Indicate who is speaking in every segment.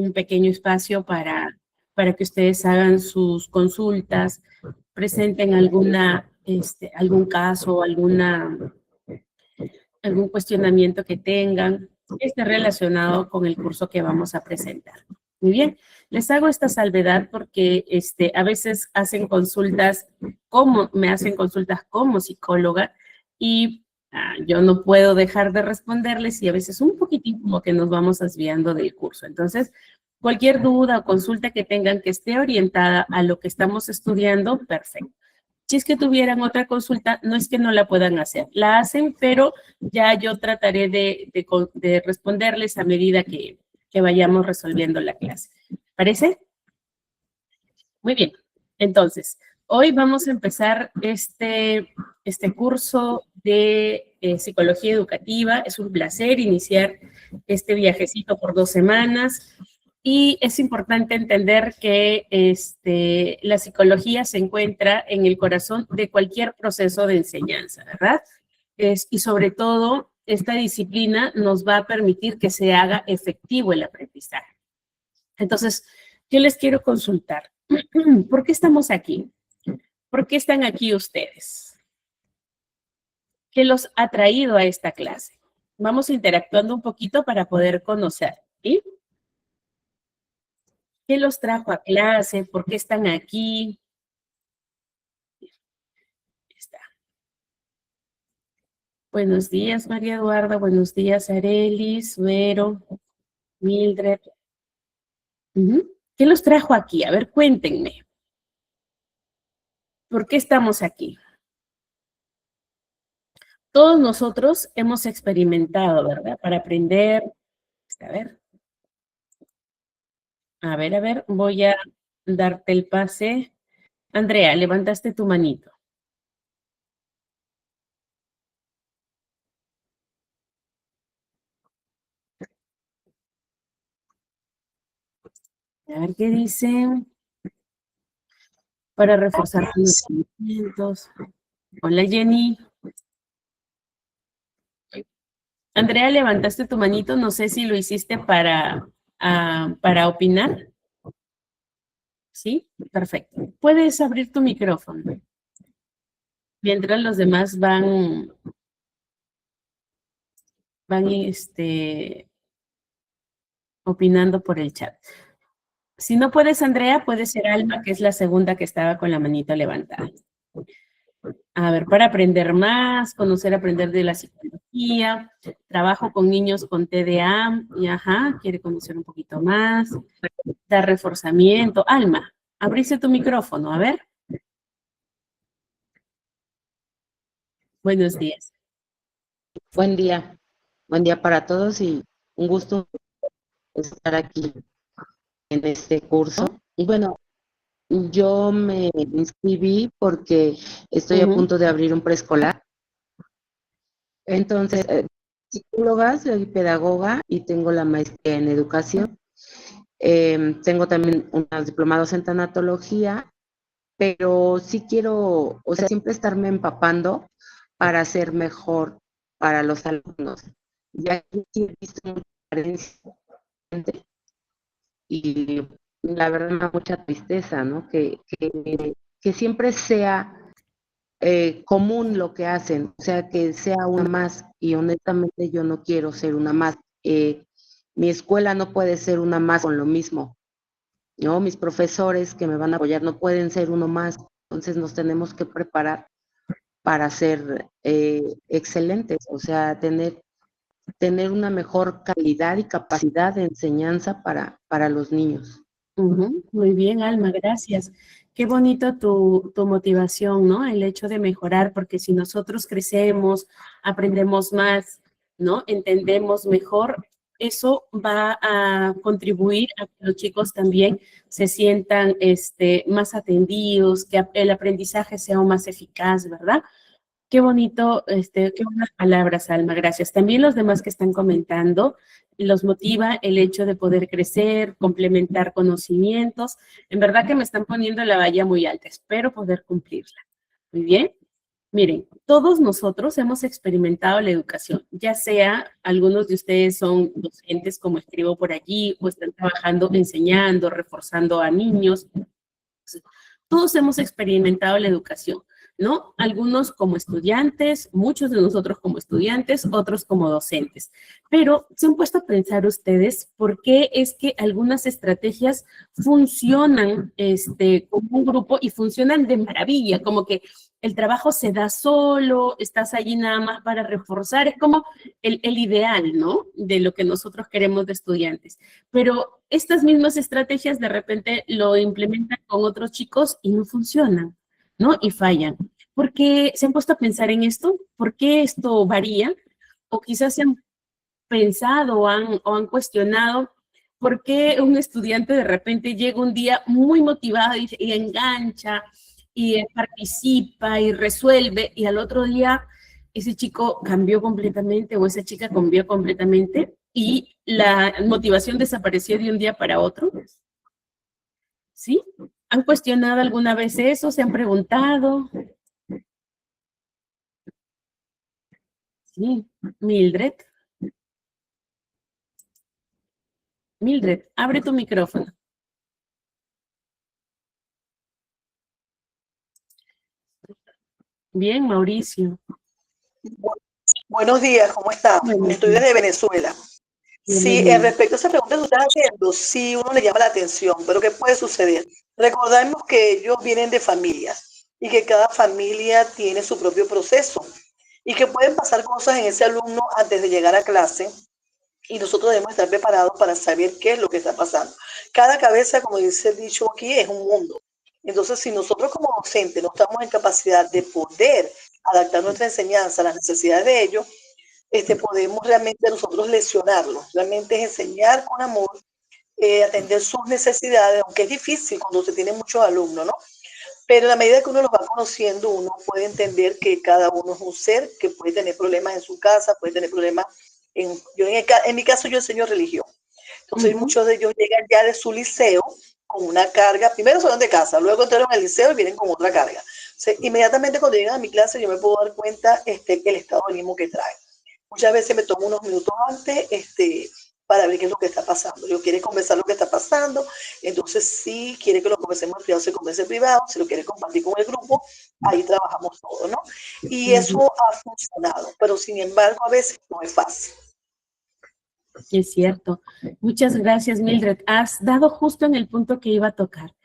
Speaker 1: un pequeño espacio para que ustedes hagan sus consultas, presenten algún caso, algún cuestionamiento que tengan, que esté relacionado con el curso que vamos a presentar. Muy bien, les hago esta salvedad porque a veces me hacen consultas como psicóloga y yo no puedo dejar de responderles y a veces un poquitín como que nos vamos desviando del curso. Entonces, cualquier duda o consulta que tengan que esté orientada a lo que estamos estudiando, perfecto. Si es que tuvieran otra consulta, no es que no la puedan hacer, la hacen, pero ya yo trataré de responderles a medida que vayamos resolviendo la clase. ¿Parece? Muy bien. Entonces, hoy vamos a empezar este curso de psicología educativa. Es un placer iniciar este viajecito por 2 semanas. Y es importante entender que la psicología se encuentra en el corazón de cualquier proceso de enseñanza, ¿verdad? Y sobre todo, esta disciplina nos va a permitir que se haga efectivo el aprendizaje. Entonces, yo les quiero consultar, ¿por qué estamos aquí? ¿Por qué están aquí ustedes? ¿Qué los ha traído a esta clase? Vamos interactuando un poquito para poder conocer, ¿sí? ¿Qué los trajo a clase? ¿Por qué están aquí? Está. Buenos días, María Eduarda. Buenos días, Arelis, Vero, Mildred. ¿Qué los trajo aquí? A ver, cuéntenme. ¿Por qué estamos aquí? Todos nosotros hemos experimentado, ¿verdad? Para aprender. A ver, voy a darte el pase. Andrea, levantaste tu manito. A ver qué dicen. Para reforzar conocimientos. Hola, Jenny. Andrea, levantaste tu manito. No sé si lo hiciste para opinar. ¿Sí? Perfecto. Puedes abrir tu micrófono. Mientras los demás van opinando por el chat. Si no puedes, Andrea, puede ser Alma, que es la segunda que estaba con la manita levantada. A ver, para aprender más, aprender de la psicología, trabajo con niños con TDA, y quiere conocer un poquito más, dar reforzamiento. Alma, abriste tu micrófono, a ver. Buenos días.
Speaker 2: Buen día para todos y un gusto estar aquí en este curso. Y bueno, yo me inscribí porque estoy a punto de abrir un preescolar. Entonces, psicóloga, soy pedagoga y tengo la maestría en educación. Tengo también unos diplomados en tanatología, pero sí quiero, siempre estarme empapando para ser mejor para los alumnos. Ya que sí he visto mucha carencia y la verdad me da mucha tristeza, ¿no? Que siempre sea común lo que hacen, o sea, que sea una más, y honestamente yo no quiero ser una más. Mi escuela no puede ser una más con lo mismo, ¿no? Mis profesores que me van a apoyar no pueden ser uno más, entonces nos tenemos que preparar para ser excelentes, o sea, tener una mejor calidad y capacidad de enseñanza para los niños.
Speaker 1: Muy bien, Alma, gracias. Qué bonito tu motivación, ¿no? El hecho de mejorar, porque si nosotros crecemos, aprendemos más, ¿no? Entendemos mejor, eso va a contribuir a que los chicos también se sientan más atendidos, que el aprendizaje sea aún más eficaz, ¿verdad? Qué bonito, qué buenas palabras, Alma, gracias. También los demás que están comentando, los motiva el hecho de poder crecer, complementar conocimientos. En verdad que me están poniendo la valla muy alta, espero poder cumplirla. Muy bien. Miren, todos nosotros hemos experimentado la educación, ya sea algunos de ustedes son docentes, como escribo por allí, o están trabajando, enseñando, reforzando a niños. Todos hemos experimentado la educación, ¿no? Algunos como estudiantes, muchos de nosotros como estudiantes, otros como docentes. Pero se han puesto a pensar ustedes por qué es que algunas estrategias funcionan como un grupo y funcionan de maravilla, como que el trabajo se da solo, estás allí nada más para reforzar, es como el ideal, ¿no? De lo que nosotros queremos de estudiantes. Pero estas mismas estrategias de repente lo implementan con otros chicos y no funcionan, ¿no? Y fallan. ¿Por qué se han puesto a pensar en esto? ¿Por qué esto varía? O quizás se han pensado o han cuestionado por qué un estudiante de repente llega un día muy motivado y engancha y participa y resuelve y al otro día ese chico cambió completamente o esa chica cambió completamente y la motivación desapareció de un día para otro? ¿Sí? ¿Han cuestionado alguna vez eso? ¿Se han preguntado? Sí, Mildred. Mildred, abre tu micrófono. Bien, Mauricio.
Speaker 3: Buenos días, ¿cómo está?
Speaker 1: Buenos
Speaker 3: Estoy
Speaker 1: días.
Speaker 3: desde Venezuela. Sí,
Speaker 1: Bienvenido.
Speaker 3: respecto a esa pregunta que usted está haciendo, sí uno le llama la atención, pero ¿qué puede suceder? Recordemos que ellos vienen de familias y que cada familia tiene su propio proceso y que pueden pasar cosas en ese alumno antes de llegar a clase y nosotros debemos estar preparados para saber qué es lo que está pasando. Cada cabeza, como dice el dicho aquí, es un mundo. Entonces, si nosotros como docentes no estamos en capacidad de poder adaptar nuestra enseñanza a las necesidades de ellos, podemos realmente nosotros lesionarlos. Realmente es enseñar con amor, atender sus necesidades, aunque es difícil cuando se tiene muchos alumnos, ¿no? Pero a la medida que uno los va conociendo, uno puede entender que cada uno es un ser que puede tener problemas en su casa, puede tener problemas en mi caso yo enseño religión. Entonces muchos de ellos llegan ya de su liceo con una carga, primero son de casa, luego entraron al liceo y vienen con otra carga. O sea, inmediatamente cuando llegan a mi clase yo me puedo dar cuenta el estado de ánimo que traen. Muchas veces me tomo unos minutos antes para ver qué es lo que está pasando. Yo quiere conversar lo que está pasando, entonces si quiere que lo conversemos en privado, se converse en privado, si lo quiere compartir con el grupo, ahí trabajamos todo, ¿no? Y eso ha funcionado, pero sin embargo a veces no es fácil.
Speaker 1: Es cierto. Muchas gracias, Mildred. Has dado justo en el punto que iba a tocar.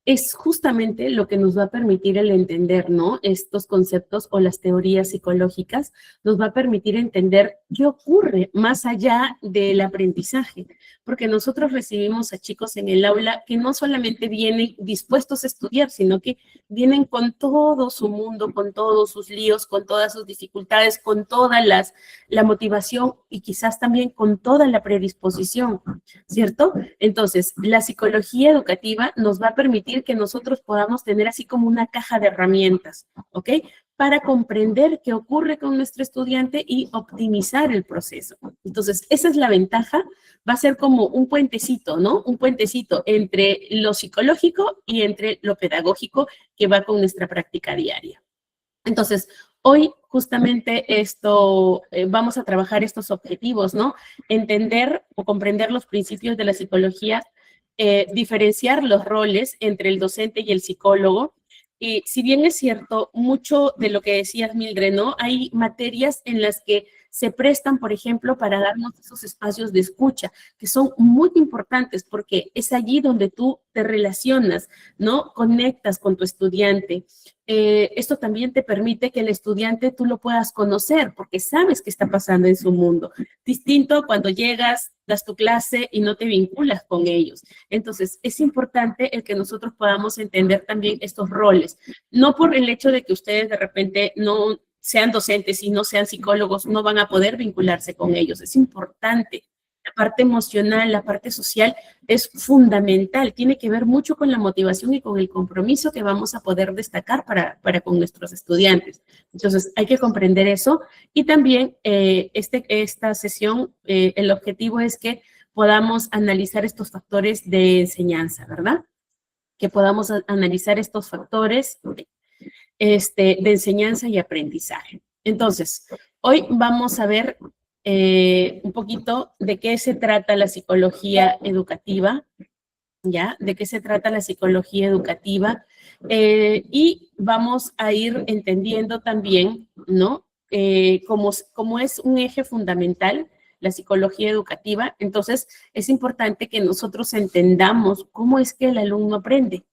Speaker 1: Es justamente lo que nos va a permitir el entender, ¿no? Estos conceptos o las teorías psicológicas nos va a permitir entender qué ocurre más allá del aprendizaje, porque nosotros recibimos a chicos en el aula que no solamente vienen dispuestos a estudiar, sino que vienen con todo su mundo, con todos sus líos, con todas sus dificultades, con toda la motivación y quizás también con toda la predisposición, ¿cierto? Entonces, la psicología educativa nos va a permitir que nosotros podamos tener así como una caja de herramientas, ¿ok? Para comprender qué ocurre con nuestro estudiante y optimizar el proceso. Entonces, esa es la ventaja. Va a ser como un puentecito, ¿no? Un puentecito entre lo psicológico y entre lo pedagógico que va con nuestra práctica diaria. Entonces, hoy justamente vamos a trabajar estos objetivos, ¿no? Entender o comprender los principios de la psicología, diferenciar los roles entre el docente y el psicólogo. Y si bien es cierto, mucho de lo que decías, Mildred, ¿no? Hay materias en las que se prestan, por ejemplo, para darnos esos espacios de escucha, que son muy importantes porque es allí donde tú te relacionas, ¿no? Conectas con tu estudiante. Esto también te permite que el estudiante tú lo puedas conocer porque sabes qué está pasando en su mundo. Distinto cuando llegas, das tu clase y no te vinculas con ellos. Entonces, es importante el que nosotros podamos entender también estos roles. No por el hecho de que ustedes de repente no sean docentes y no sean psicólogos, no van a poder vincularse con ellos. Es importante. La parte emocional, la parte social es fundamental. Tiene que ver mucho con la motivación y con el compromiso que vamos a poder destacar para con nuestros estudiantes. Entonces, hay que comprender eso. Y también esta sesión, el objetivo es que podamos analizar estos factores de enseñanza, ¿verdad? Que podamos analizar estos factores de enseñanza y aprendizaje. Entonces, hoy vamos a ver un poquito de qué se trata la psicología educativa, ¿ya? De qué se trata la psicología educativa y vamos a ir entendiendo también, ¿no? Como es un eje fundamental la psicología educativa, entonces es importante que nosotros entendamos cómo es que el alumno aprende,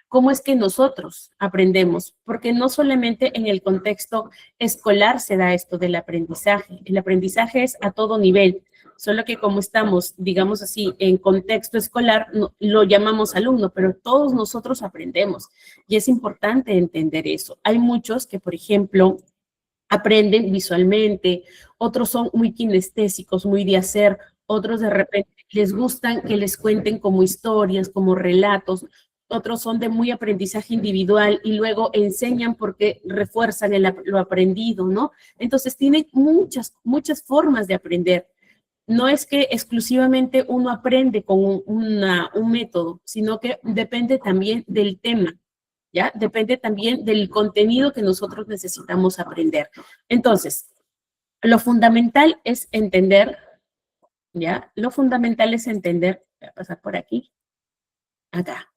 Speaker 1: cómo es que nosotros aprendemos, porque no solamente en el contexto escolar se da esto del aprendizaje, el aprendizaje es a todo nivel, solo que como estamos, digamos así, en contexto escolar, lo llamamos alumno, pero todos nosotros aprendemos y es importante entender eso. Hay muchos que, por ejemplo, aprenden visualmente, otros son muy kinestésicos, muy de hacer, otros de repente les gustan que les cuenten como historias, como relatos, otros son de muy aprendizaje individual y luego enseñan porque refuerzan lo aprendido, ¿no? Entonces tienen muchas formas de aprender. No es que exclusivamente uno aprende con un método, sino que depende también del tema. ¿Ya? Depende también del contenido que nosotros necesitamos aprender. Entonces, lo fundamental es entender, ¿ya? Lo fundamental es entender, voy a pasar por aquí, acá,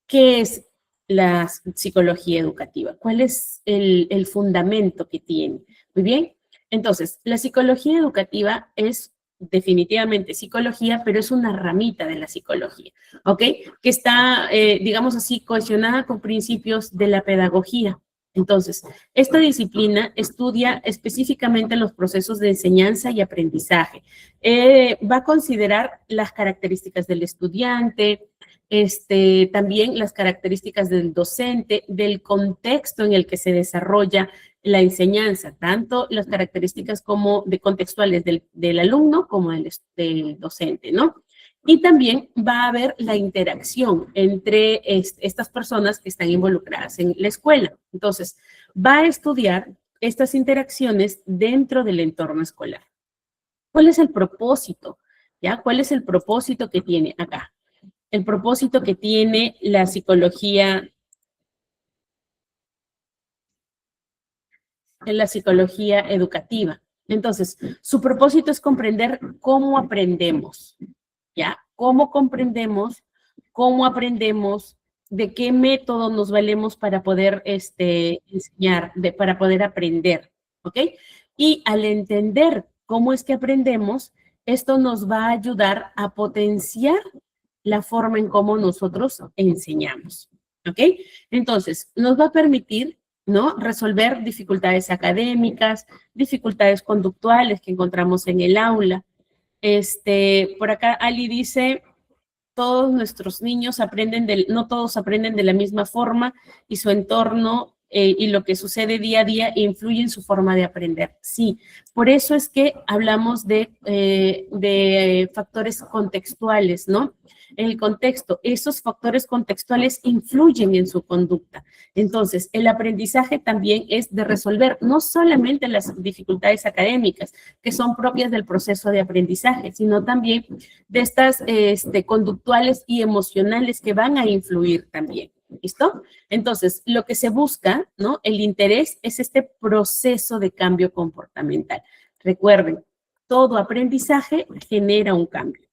Speaker 1: ¿qué es la psicología educativa? ¿Cuál es el fundamento que tiene? Muy bien, entonces, la psicología educativa es definitivamente psicología, pero es una ramita de la psicología, ¿ok? Que está, digamos así, cohesionada con principios de la pedagogía. Entonces, esta disciplina estudia específicamente los procesos de enseñanza y aprendizaje. Va a considerar las características del estudiante, también las características del docente, del contexto en el que se desarrolla la enseñanza, tanto las características como de contextuales del alumno como del docente, ¿no? Y también va a haber la interacción entre estas personas que están involucradas en la escuela. Entonces, va a estudiar estas interacciones dentro del entorno escolar. ¿Cuál es el propósito? ¿Ya? ¿Cuál es el propósito que tiene acá? El propósito que tiene la psicología educativa. Entonces, su propósito es comprender cómo aprendemos, ¿ya? Cómo comprendemos, cómo aprendemos, de qué método nos valemos para poder enseñar, para poder aprender, ¿ok? Y al entender cómo es que aprendemos, esto nos va a ayudar a potenciar la forma en cómo nosotros enseñamos, ¿ok? Entonces, nos va a permitir, ¿no? Resolver dificultades académicas, dificultades conductuales que encontramos en el aula. Por acá Ali dice, todos nuestros niños aprenden, no todos aprenden de la misma forma y su entorno y lo que sucede día a día influye en su forma de aprender. Sí, por eso es que hablamos de factores contextuales, ¿no? El contexto, esos factores contextuales influyen en su conducta. Entonces, el aprendizaje también es de resolver no solamente las dificultades académicas que son propias del proceso de aprendizaje, sino también de estas conductuales y emocionales que van a influir también. ¿Listo? Entonces, lo que se busca, ¿no? El interés es este proceso de cambio comportamental. Recuerden, todo aprendizaje genera un cambio.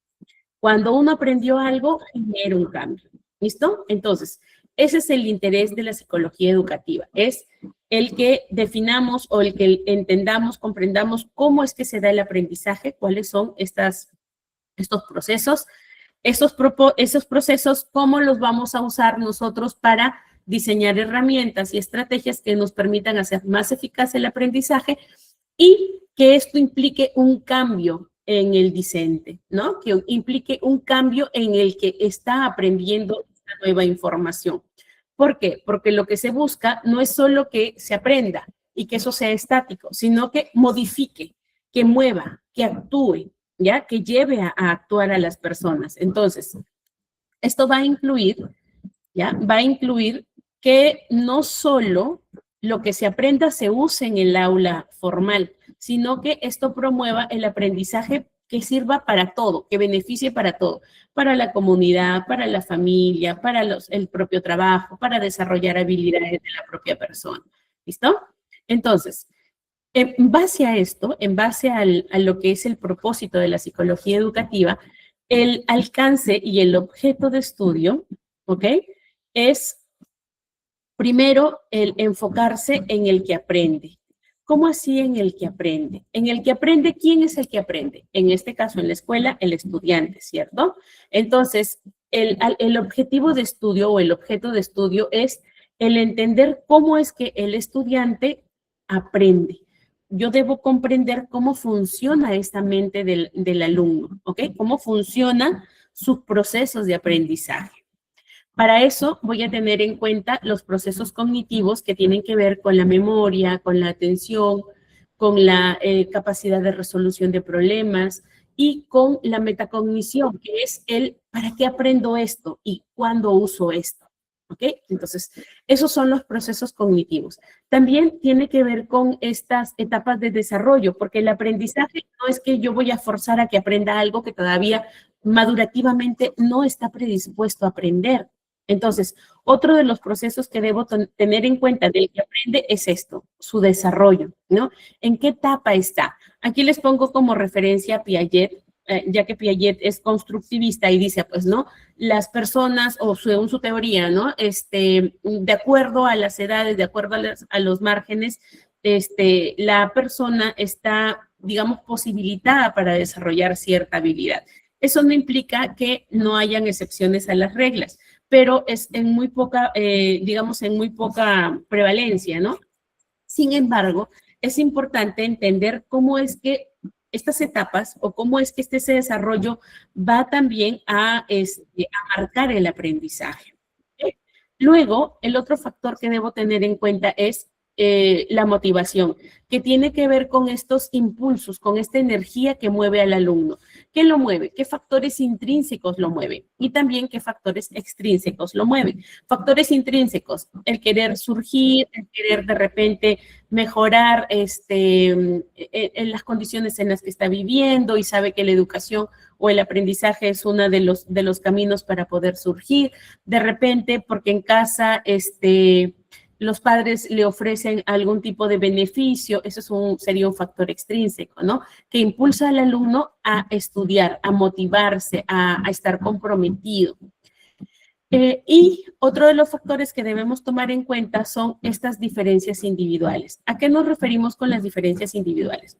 Speaker 1: Cuando uno aprendió algo, genera un cambio. ¿Listo? Entonces, ese es el interés de la psicología educativa. Es el que definamos o el que entendamos, comprendamos cómo es que se da el aprendizaje, cuáles son estos procesos, esos procesos, cómo los vamos a usar nosotros para diseñar herramientas y estrategias que nos permitan hacer más eficaz el aprendizaje y que esto implique un cambio en el discente, ¿no? Que implique un cambio en el que está aprendiendo esta nueva información. ¿Por qué? Porque lo que se busca no es solo que se aprenda y que eso sea estático, sino que modifique, que mueva, que actúe, ¿ya? Que lleve a actuar a las personas. Entonces, esto va a incluir, ¿ya? Va a incluir que no solo lo que se aprenda se use en el aula formal, sino que esto promueva el aprendizaje que sirva para todo, que beneficie para todo, para la comunidad, para la familia, para el propio trabajo, para desarrollar habilidades de la propia persona. ¿Listo? Entonces, en base a esto, en base a lo que es el propósito de la psicología educativa, el alcance y el objeto de estudio, ¿ok? Es primero el enfocarse en el que aprende. ¿Cómo así en el que aprende? En el que aprende, ¿quién es el que aprende? En este caso, en la escuela, el estudiante, ¿cierto? Entonces, el objetivo de estudio o el objeto de estudio es el entender cómo es que el estudiante aprende. Yo debo comprender cómo funciona esta mente del alumno, ¿ok? Cómo funcionan sus procesos de aprendizaje. Para eso voy a tener en cuenta los procesos cognitivos que tienen que ver con la memoria, con la atención, con la capacidad de resolución de problemas y con la metacognición, que es el ¿para qué aprendo esto y cuándo uso esto? ¿Ok? Entonces, esos son los procesos cognitivos. También tiene que ver con estas etapas de desarrollo, porque el aprendizaje no es que yo voy a forzar a que aprenda algo que todavía madurativamente no está predispuesto a aprender. Entonces, otro de los procesos que debo tener en cuenta del que aprende es esto, su desarrollo, ¿no? ¿En qué etapa está? Aquí les pongo como referencia a Piaget, ya que Piaget es constructivista y dice, pues, ¿no? Las personas, según su teoría, ¿no? De acuerdo a las edades, de acuerdo a los márgenes, la persona está, digamos, posibilitada para desarrollar cierta habilidad. Eso no implica que no hayan excepciones a las reglas, pero es en muy poca, digamos, en muy poca prevalencia, ¿no? Sin embargo, es importante entender cómo es que estas etapas o cómo es que ese desarrollo va también a marcar el aprendizaje. ¿Okay? Luego, el otro factor que debo tener en cuenta es la motivación, que tiene que ver con estos impulsos, con esta energía que mueve al alumno. ¿Qué lo mueve? ¿Qué factores intrínsecos lo mueven? Y también qué factores extrínsecos lo mueven. Factores intrínsecos, el querer surgir, el querer de repente mejorar en las condiciones en las que está viviendo y sabe que la educación o el aprendizaje es uno de los caminos para poder surgir. De repente, porque en casa, los padres le ofrecen algún tipo de beneficio, eso sería un factor extrínseco, ¿no? Que impulsa al alumno a estudiar, a motivarse, a estar comprometido. Y otro de los factores que debemos tomar en cuenta son estas diferencias individuales. ¿A qué nos referimos con las diferencias individuales?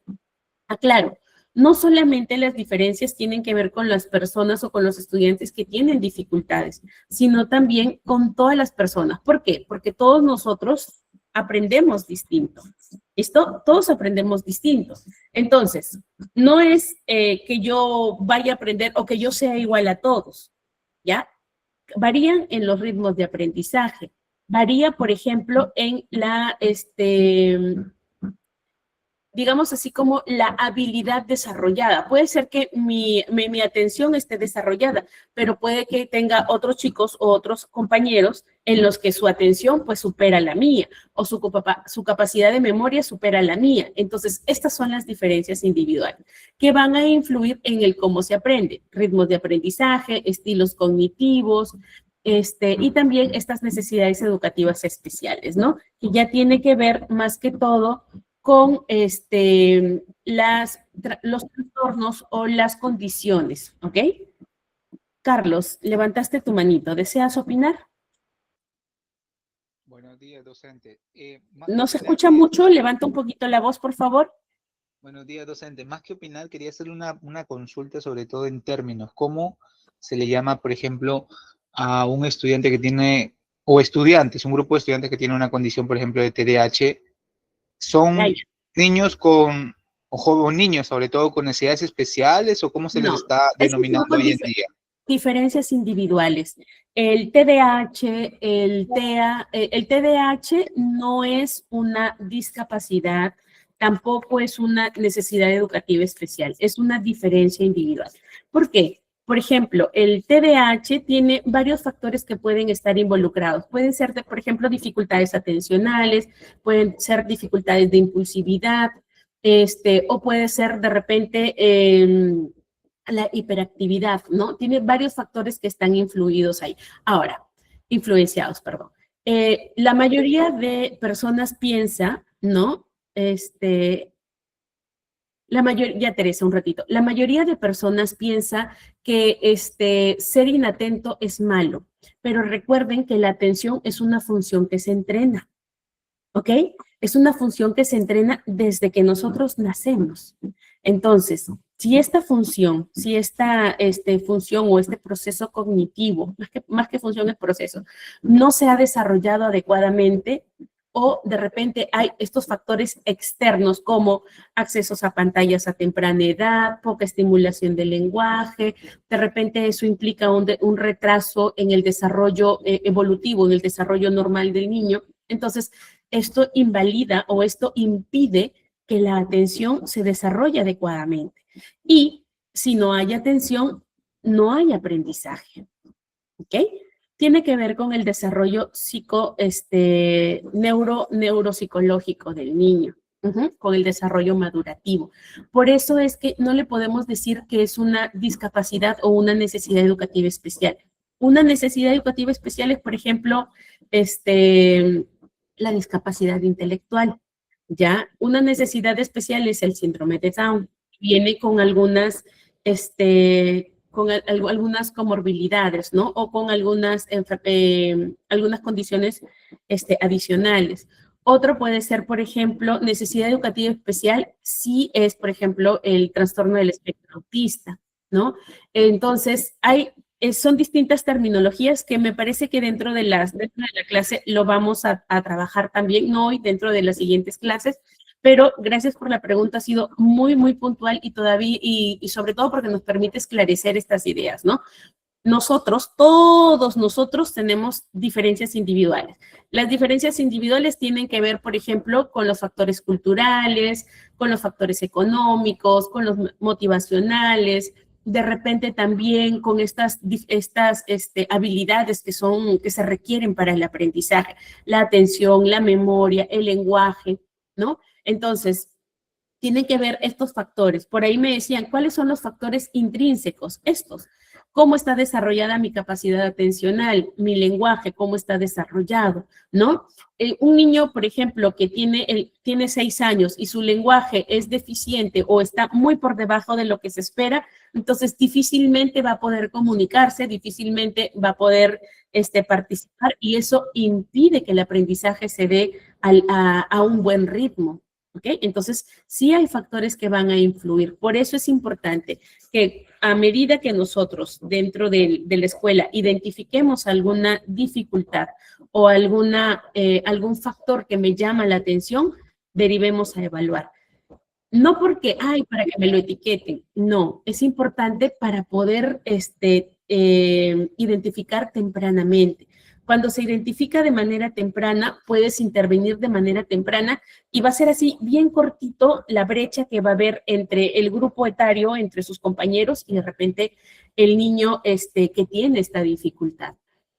Speaker 1: Aclaro, no solamente las diferencias tienen que ver con las personas o con los estudiantes que tienen dificultades, sino también con todas las personas. ¿Por qué? Porque todos nosotros aprendemos distinto. ¿Listo? Todos aprendemos distinto. Entonces, no es que yo vaya a aprender o que yo sea igual a todos, ¿ya? Varían en los ritmos de aprendizaje. Varía, por ejemplo, en digamos así como la habilidad desarrollada. Puede ser que mi atención esté desarrollada, pero puede que tenga otros chicos o otros compañeros en los que su atención pues supera la mía o su capacidad de memoria supera la mía. Entonces, estas son las diferencias individuales que van a influir en el cómo se aprende, ritmos de aprendizaje, estilos cognitivos, y también estas necesidades educativas especiales, ¿no? Que ya tiene que ver más que todo con los trastornos o las condiciones, ¿ok? Carlos, levantaste tu manito. ¿Deseas opinar?
Speaker 4: Buenos días, docente.
Speaker 1: No se escucha mucho. Levanta un poquito la voz, por favor.
Speaker 4: Buenos días, docente. Más que opinar, quería hacer una consulta, sobre todo en términos. ¿Cómo se le llama, por ejemplo, a un estudiante que tiene, o estudiantes, un grupo de estudiantes que tiene una condición, por ejemplo, de TDAH? ¿Son niños o niños, sobre todo, con necesidades especiales, o cómo se les está denominando hoy en día?
Speaker 1: Diferencias individuales. El TDAH, el TDAH no es una discapacidad, tampoco es una necesidad educativa especial, es una diferencia individual. ¿Por qué? Por ejemplo, el TDAH tiene varios factores que pueden estar involucrados. Pueden ser, por ejemplo, dificultades atencionales, pueden ser dificultades de impulsividad, o puede ser de repente la hiperactividad, ¿no? Tiene varios factores que están influenciados, perdón. La mayoría de personas piensa, ¿no? Ya, Teresa, un ratito. La mayoría de personas piensa que ser inatento es malo, pero recuerden que la atención es una función que se entrena, ¿ok? Es una función que se entrena desde que nosotros nacemos. Entonces, si esta función, función o este proceso cognitivo, más que función es proceso, no se ha desarrollado adecuadamente, o de repente hay estos factores externos como accesos a pantallas a temprana edad, poca estimulación del lenguaje, de repente eso implica un retraso en el desarrollo evolutivo, en el desarrollo normal del niño. Entonces, esto invalida o esto impide que la atención se desarrolle adecuadamente. Y si no hay atención, no hay aprendizaje. ¿Ok? Tiene que ver con el desarrollo neuropsicológico del niño, con el desarrollo madurativo. Por eso es que no le podemos decir que es una discapacidad o una necesidad educativa especial. Una necesidad educativa especial es, por ejemplo, la discapacidad intelectual, ¿ya? Una necesidad especial es el síndrome de Down. Viene con algunas, algunas comorbilidades, ¿no? O con algunas condiciones adicionales. Otro puede ser, por ejemplo, necesidad educativa especial, si es, por ejemplo, el trastorno del espectro autista, ¿no? Entonces, son distintas terminologías que me parece que dentro de la clase lo vamos a trabajar también, no hoy, dentro de las siguientes clases, pero gracias por la pregunta, ha sido muy, muy puntual y sobre todo porque nos permite esclarecer estas ideas, ¿no? Todos nosotros tenemos diferencias individuales. Las diferencias individuales tienen que ver, por ejemplo, con los factores culturales, con los factores económicos, con los motivacionales, de repente también con estas habilidades que se requieren para el aprendizaje, la atención, la memoria, el lenguaje, ¿no? Entonces, tienen que ver estos factores. Por ahí me decían, ¿cuáles son los factores intrínsecos? Estos. ¿Cómo está desarrollada mi capacidad atencional, mi lenguaje, cómo está desarrollado, ¿no? Un niño, por ejemplo, que tiene 6 años y su lenguaje es deficiente o está muy por debajo de lo que se espera, entonces difícilmente va a poder comunicarse, difícilmente va a poder participar y eso impide que el aprendizaje se dé a un buen ritmo. ¿Okay? Entonces, sí hay factores que van a influir. Por eso es importante que a medida que nosotros dentro de la escuela identifiquemos alguna dificultad o algún factor que me llama la atención, derivemos a evaluar. No porque, para que me lo etiqueten. No, es importante para poder identificar tempranamente. Cuando se identifica de manera temprana, puedes intervenir de manera temprana y va a ser así bien cortito la brecha que va a haber entre el grupo etario, entre sus compañeros y de repente el niño que tiene esta dificultad,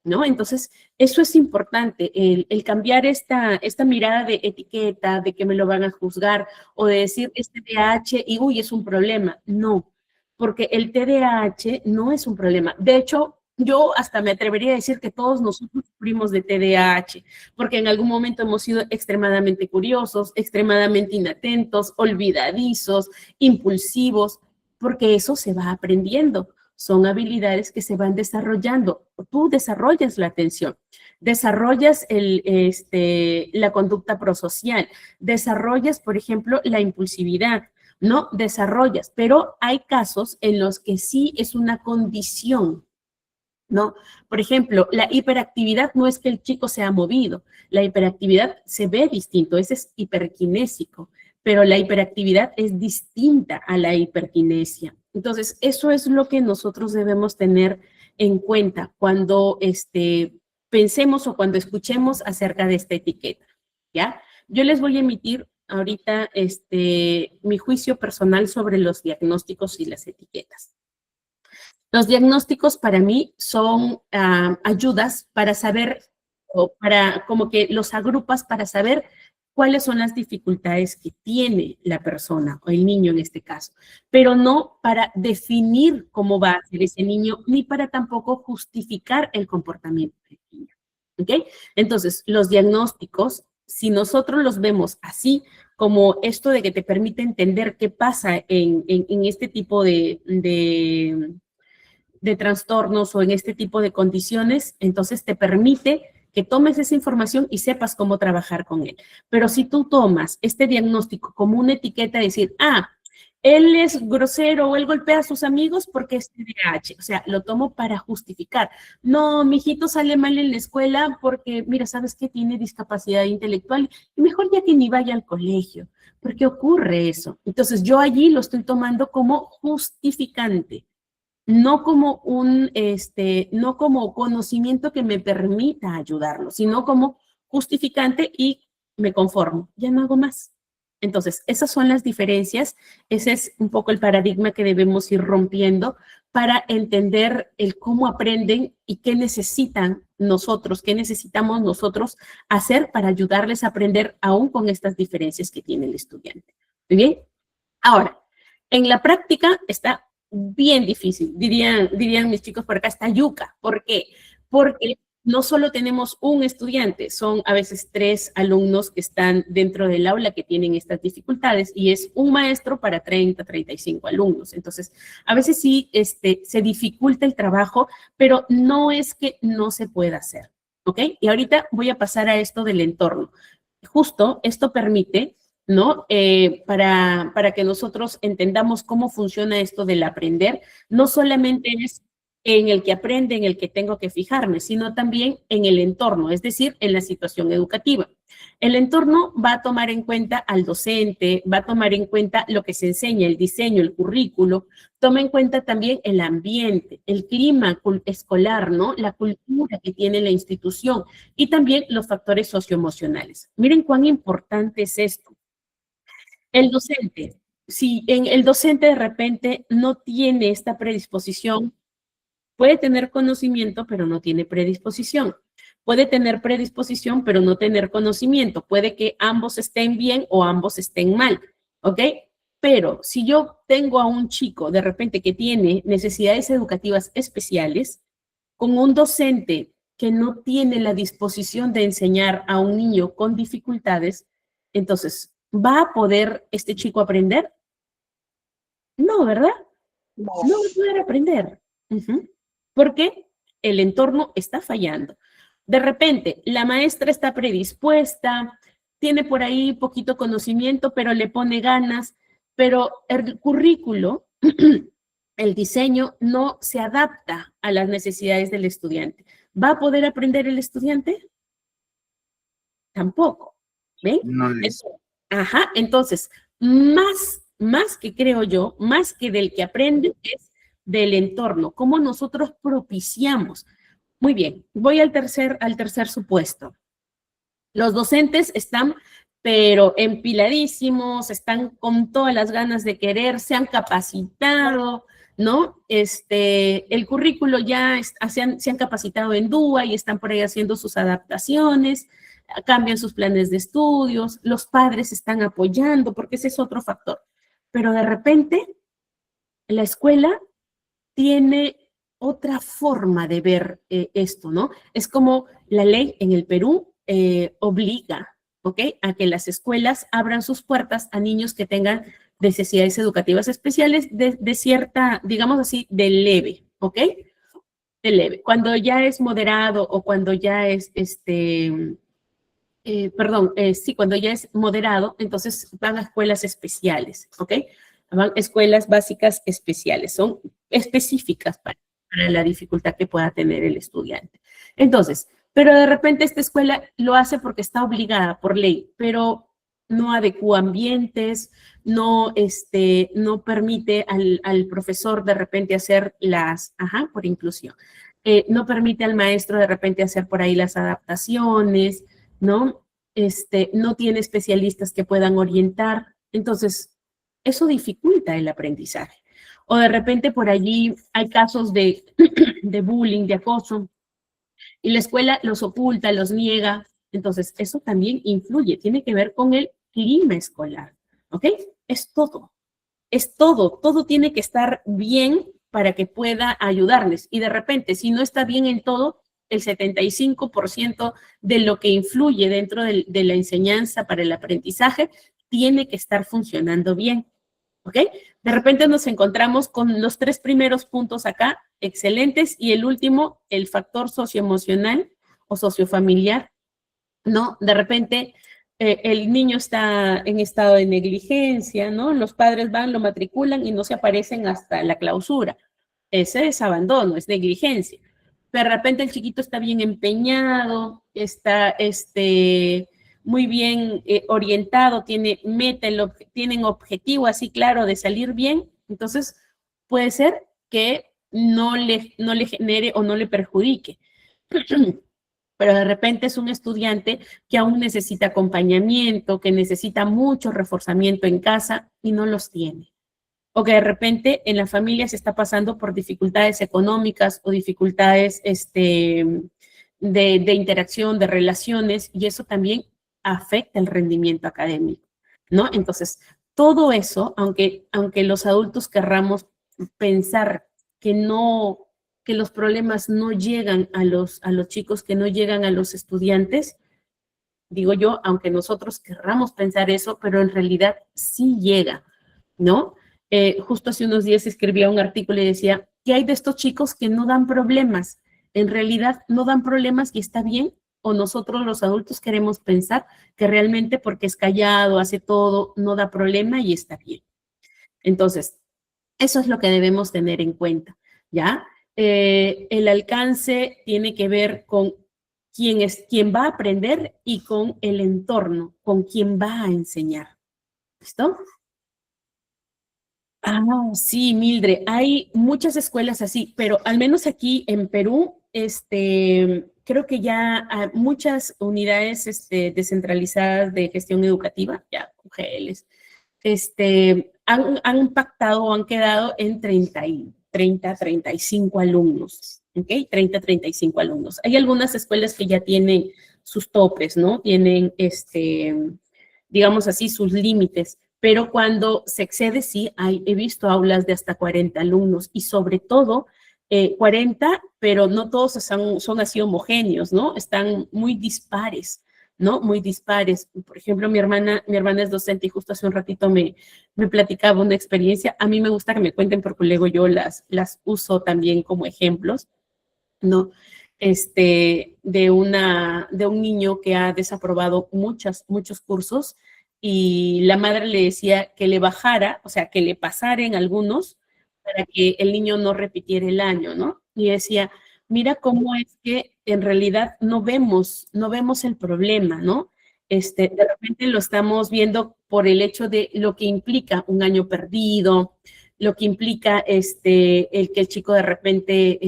Speaker 1: ¿no? Entonces, eso es importante, el cambiar esta mirada de etiqueta, de que me lo van a juzgar o de decir TDAH y uy, es un problema. No, porque el TDAH no es un problema. De hecho, yo hasta me atrevería a decir que todos nosotros sufrimos de TDAH, porque en algún momento hemos sido extremadamente curiosos, extremadamente inatentos, olvidadizos, impulsivos, porque eso se va aprendiendo. Son habilidades que se van desarrollando. Tú desarrollas la atención, desarrollas la conducta prosocial, desarrollas, por ejemplo, la impulsividad, ¿no? Desarrollas, pero hay casos en los que sí es una condición, ¿no? Por ejemplo, la hiperactividad no es que el chico sea movido, la hiperactividad se ve distinto, ese es hiperquinésico, pero la hiperactividad es distinta a la hiperquinesia. Entonces, eso es lo que nosotros debemos tener en cuenta cuando pensemos o cuando escuchemos acerca de esta etiqueta, ¿ya? Yo les voy a emitir ahorita mi juicio personal sobre los diagnósticos y las etiquetas. Los diagnósticos para mí son ayudas para saber, o para como que los agrupas para saber cuáles son las dificultades que tiene la persona o el niño en este caso, pero no para definir cómo va a ser ese niño, ni para tampoco justificar el comportamiento del niño. ¿Ok? Entonces, los diagnósticos, si nosotros los vemos así, como esto de que te permite entender qué pasa en este tipo de trastornos o en este tipo de condiciones, entonces te permite que tomes esa información y sepas cómo trabajar con él. Pero si tú tomas este diagnóstico como una etiqueta de decir, él es grosero o él golpea a sus amigos porque es TDAH, o sea, lo tomo para justificar. No, mi hijito sale mal en la escuela porque, mira, ¿sabes qué? Tiene discapacidad intelectual y mejor ya que ni vaya al colegio. ¿Por qué ocurre eso? Entonces, yo allí lo estoy tomando como justificante, no como no como conocimiento que me permita ayudarlo, sino como justificante y me conformo, ya no hago más. Entonces, esas son las diferencias, ese es un poco el paradigma que debemos ir rompiendo para entender el cómo aprenden y qué necesitan nosotros, qué necesitamos nosotros hacer para ayudarles a aprender aún con estas diferencias que tiene el estudiante. ¿Muy bien? Ahora, en la práctica está bien difícil, dirían mis chicos por acá, está yuca. ¿Por qué? Porque no solo tenemos un estudiante, son a veces 3 alumnos que están dentro del aula que tienen estas dificultades y es un maestro para 30, 35 alumnos. Entonces, a veces sí se dificulta el trabajo, pero no es que no se pueda hacer, ¿ok? Y ahorita voy a pasar a esto del entorno. Justo esto permite, ¿no? Para que nosotros entendamos cómo funciona esto del aprender, no solamente es en el que aprende, en el que tengo que fijarme, sino también en el entorno, es decir, en la situación educativa. El entorno va a tomar en cuenta al docente, va a tomar en cuenta lo que se enseña, el diseño, el currículo, toma en cuenta también el ambiente, el clima escolar, ¿no? La cultura que tiene la institución y también los factores socioemocionales. Miren cuán importante es esto. El docente, si el docente de repente no tiene esta predisposición, puede tener conocimiento, pero no tiene predisposición. Puede tener predisposición, pero no tener conocimiento. Puede que ambos estén bien o ambos estén mal, ¿ok? Pero si yo tengo a un chico de repente que tiene necesidades educativas especiales, con un docente que no tiene la disposición de enseñar a un niño con dificultades, entonces, ¿va a poder este chico aprender? No, ¿verdad? No va a poder aprender. Porque el entorno está fallando. De repente, la maestra está predispuesta, tiene por ahí poquito conocimiento, pero le pone ganas, pero el currículo, el diseño no se adapta a las necesidades del estudiante. ¿Va a poder aprender el estudiante? Tampoco. ¿Ven?
Speaker 4: No les...
Speaker 1: Ajá, entonces, más que creo yo, más que del que aprende, es del entorno, cómo nosotros propiciamos. Muy bien, voy al tercer supuesto. Los docentes están, pero empiladísimos, están con todas las ganas de querer, se han capacitado, ¿no? El currículo ya se han capacitado en DUA y están por ahí haciendo sus adaptaciones, cambian sus planes de estudios, los padres están apoyando, porque ese es otro factor. Pero de repente, la escuela tiene otra forma de ver esto, ¿no? Es como la ley en el Perú obliga, ¿ok? A que las escuelas abran sus puertas a niños que tengan necesidades educativas especiales de cierta, digamos así, de leve, ¿ok? De leve. Cuando ya es moderado o cuando ya es, cuando ya es moderado, entonces van a escuelas especiales, ¿ok? Van a escuelas básicas especiales, son específicas para la dificultad que pueda tener el estudiante. Entonces, pero de repente esta escuela lo hace porque está obligada por ley, pero no adecua ambientes, no permite al profesor de repente hacer por inclusión, no permite al maestro de repente hacer por ahí las adaptaciones, ¿no? No tiene especialistas que puedan orientar. Entonces, eso dificulta el aprendizaje. O de repente por allí hay casos de bullying, de acoso, y la escuela los oculta, los niega, Entonces, eso también influye, tiene que ver con el clima escolar, ¿ok? Es todo. Es todo, todo tiene que estar bien para que pueda ayudarles. Y de repente, si no está bien en todo, el 75% de lo que influye dentro de la enseñanza para el aprendizaje tiene que estar funcionando bien. ¿Ok? De repente nos encontramos con los 3 primeros puntos acá, excelentes, y el último, el factor socioemocional o sociofamiliar, ¿no? De repente el niño está en estado de negligencia, ¿no? Los padres van, lo matriculan y no se aparecen hasta la clausura. Ese es abandono, es negligencia. Pero de repente el chiquito está bien empeñado, está muy bien orientado, tiene meta, tienen objetivo así claro de salir bien. Entonces, puede ser que no le genere o no le perjudique. Pero de repente es un estudiante que aún necesita acompañamiento, que necesita mucho reforzamiento en casa y no los tiene. O que de repente en la familia se está pasando por dificultades económicas o dificultades de interacción, de relaciones, y eso también afecta el rendimiento académico, ¿no? Entonces, todo eso, aunque los adultos querramos pensar que no, que los problemas no llegan a los chicos, que no llegan a los estudiantes, digo yo, aunque nosotros querramos pensar eso, pero en realidad sí llega, ¿no? Justo hace unos días escribía un artículo y decía, ¿qué hay de estos chicos que no dan problemas? En realidad no dan problemas y está bien, o nosotros los adultos queremos pensar que realmente porque es callado, hace todo, no da problema y está bien. Entonces, eso es lo que debemos tener en cuenta, ¿ya? El alcance tiene que ver con quién va a aprender y con el entorno, con quién va a enseñar. ¿Listo? Ah, sí, Mildred, hay muchas escuelas así, pero al menos aquí en Perú, creo que ya hay muchas unidades descentralizadas de gestión educativa, ya UGLs, han pactado o han quedado en 35 alumnos, ¿ok? 35 alumnos. Hay algunas escuelas que ya tienen sus topes, ¿no? Tienen, digamos así, sus límites, pero cuando se excede, sí, he visto aulas de hasta 40 alumnos y sobre todo 40, pero no todos son así homogéneos, ¿no? Están muy dispares, ¿no? Muy dispares. Por ejemplo, mi hermana es docente y justo hace un ratito me platicaba una experiencia. A mí me gusta que me cuenten porque luego yo las uso también como ejemplos, ¿no? De un niño que ha desaprobado muchos cursos y la madre le decía que le bajara, o sea, que le pasara en algunos para que el niño no repitiera el año, ¿no? Y decía, mira cómo es que en realidad no vemos el problema, ¿no? De repente lo estamos viendo por el hecho de lo que implica un año perdido, lo que implica el que el chico de repente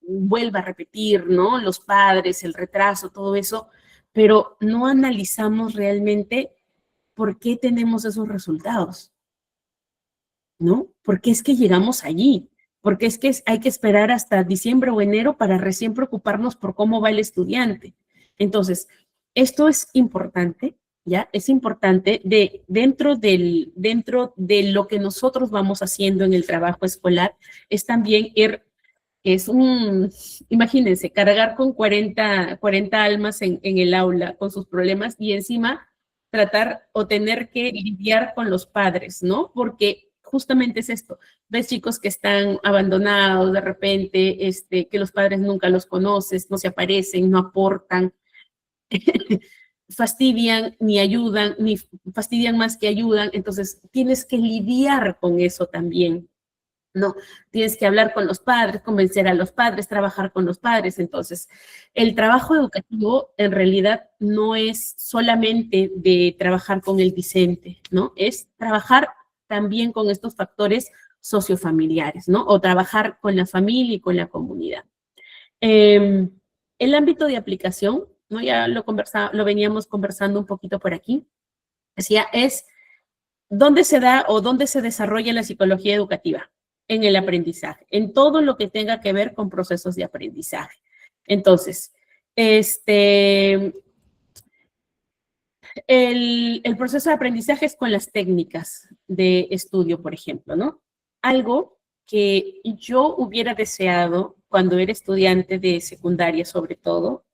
Speaker 1: vuelva a repetir, ¿no? Los padres, el retraso, todo eso, pero no analizamos realmente por qué tenemos esos resultados, ¿no? ¿Por qué es que llegamos allí? Porque es que hay que esperar hasta diciembre o enero para recién preocuparnos por cómo va el estudiante. Entonces, esto es importante, ¿ya? Es importante dentro de lo que nosotros vamos haciendo en el trabajo escolar, es también imagínense, cargar con 40 almas en el aula con sus problemas y encima tratar o tener que lidiar con los padres, ¿no? Porque justamente es esto, ves chicos que están abandonados de repente, que los padres nunca los conoces, no se aparecen, no aportan, fastidian ni ayudan, ni fastidian más que ayudan, entonces tienes que lidiar con eso también, ¿no? Tienes que hablar con los padres, convencer a los padres, trabajar con los padres. Entonces, el trabajo educativo en realidad no es solamente de trabajar con el discente, ¿no? Es trabajar también con estos factores sociofamiliares, ¿no? O trabajar con la familia y con la comunidad. El ámbito de aplicación, ¿no? Ya lo veníamos conversando un poquito por aquí, decía, es dónde se da o dónde se desarrolla la psicología educativa en el aprendizaje, en todo lo que tenga que ver con procesos de aprendizaje. Entonces, el proceso de aprendizaje es con las técnicas de estudio, por ejemplo, ¿no? Algo que yo hubiera deseado cuando era estudiante de secundaria, sobre todo,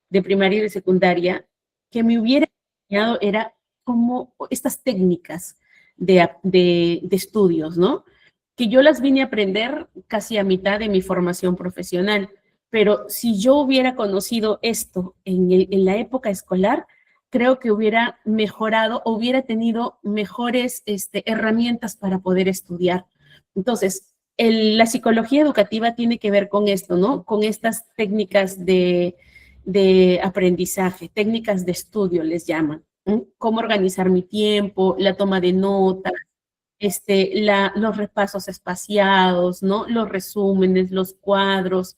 Speaker 1: de primaria y de secundaria, que me hubiera enseñado era como estas técnicas de estudios, ¿no? Que yo las vine a aprender casi a mitad de mi formación profesional, pero si yo hubiera conocido esto en la época escolar, creo que hubiera mejorado, hubiera tenido mejores herramientas para poder estudiar. Entonces, la psicología educativa tiene que ver con esto, ¿no? Con estas técnicas de aprendizaje, técnicas de estudio les llaman. ¿No? Cómo organizar mi tiempo, la toma de notas, los repasos espaciados, ¿no? Los resúmenes, los cuadros.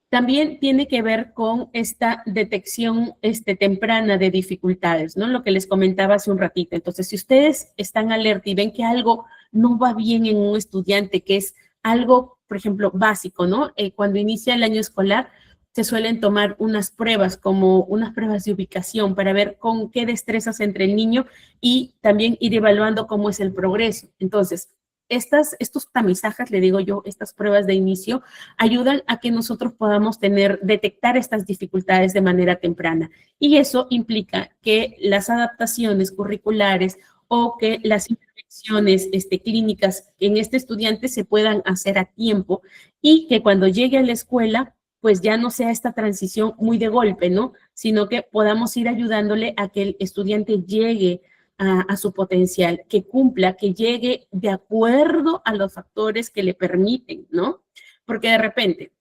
Speaker 1: También tiene que ver con esta detección temprana de dificultades, ¿no? Lo que les comentaba hace un ratito. Entonces, si ustedes están alerta y ven que algo no va bien en un estudiante, que es algo, por ejemplo, básico, ¿no? Cuando inicia el año escolar, se suelen tomar unas pruebas, como unas pruebas de ubicación, para ver con qué destrezas entre el niño y también ir evaluando cómo es el progreso. Entonces, estos tamizajes, le digo yo, estas pruebas de inicio, ayudan a que nosotros podamos detectar estas dificultades de manera temprana. Y eso implica que las adaptaciones curriculares o que las intervenciones clínicas en este estudiante se puedan hacer a tiempo y que cuando llegue a la escuela, pues ya no sea esta transición muy de golpe, ¿no? Sino que podamos ir ayudándole a que el estudiante llegue a su potencial, que cumpla, que llegue de acuerdo a los factores que le permiten, ¿no? Porque de repente,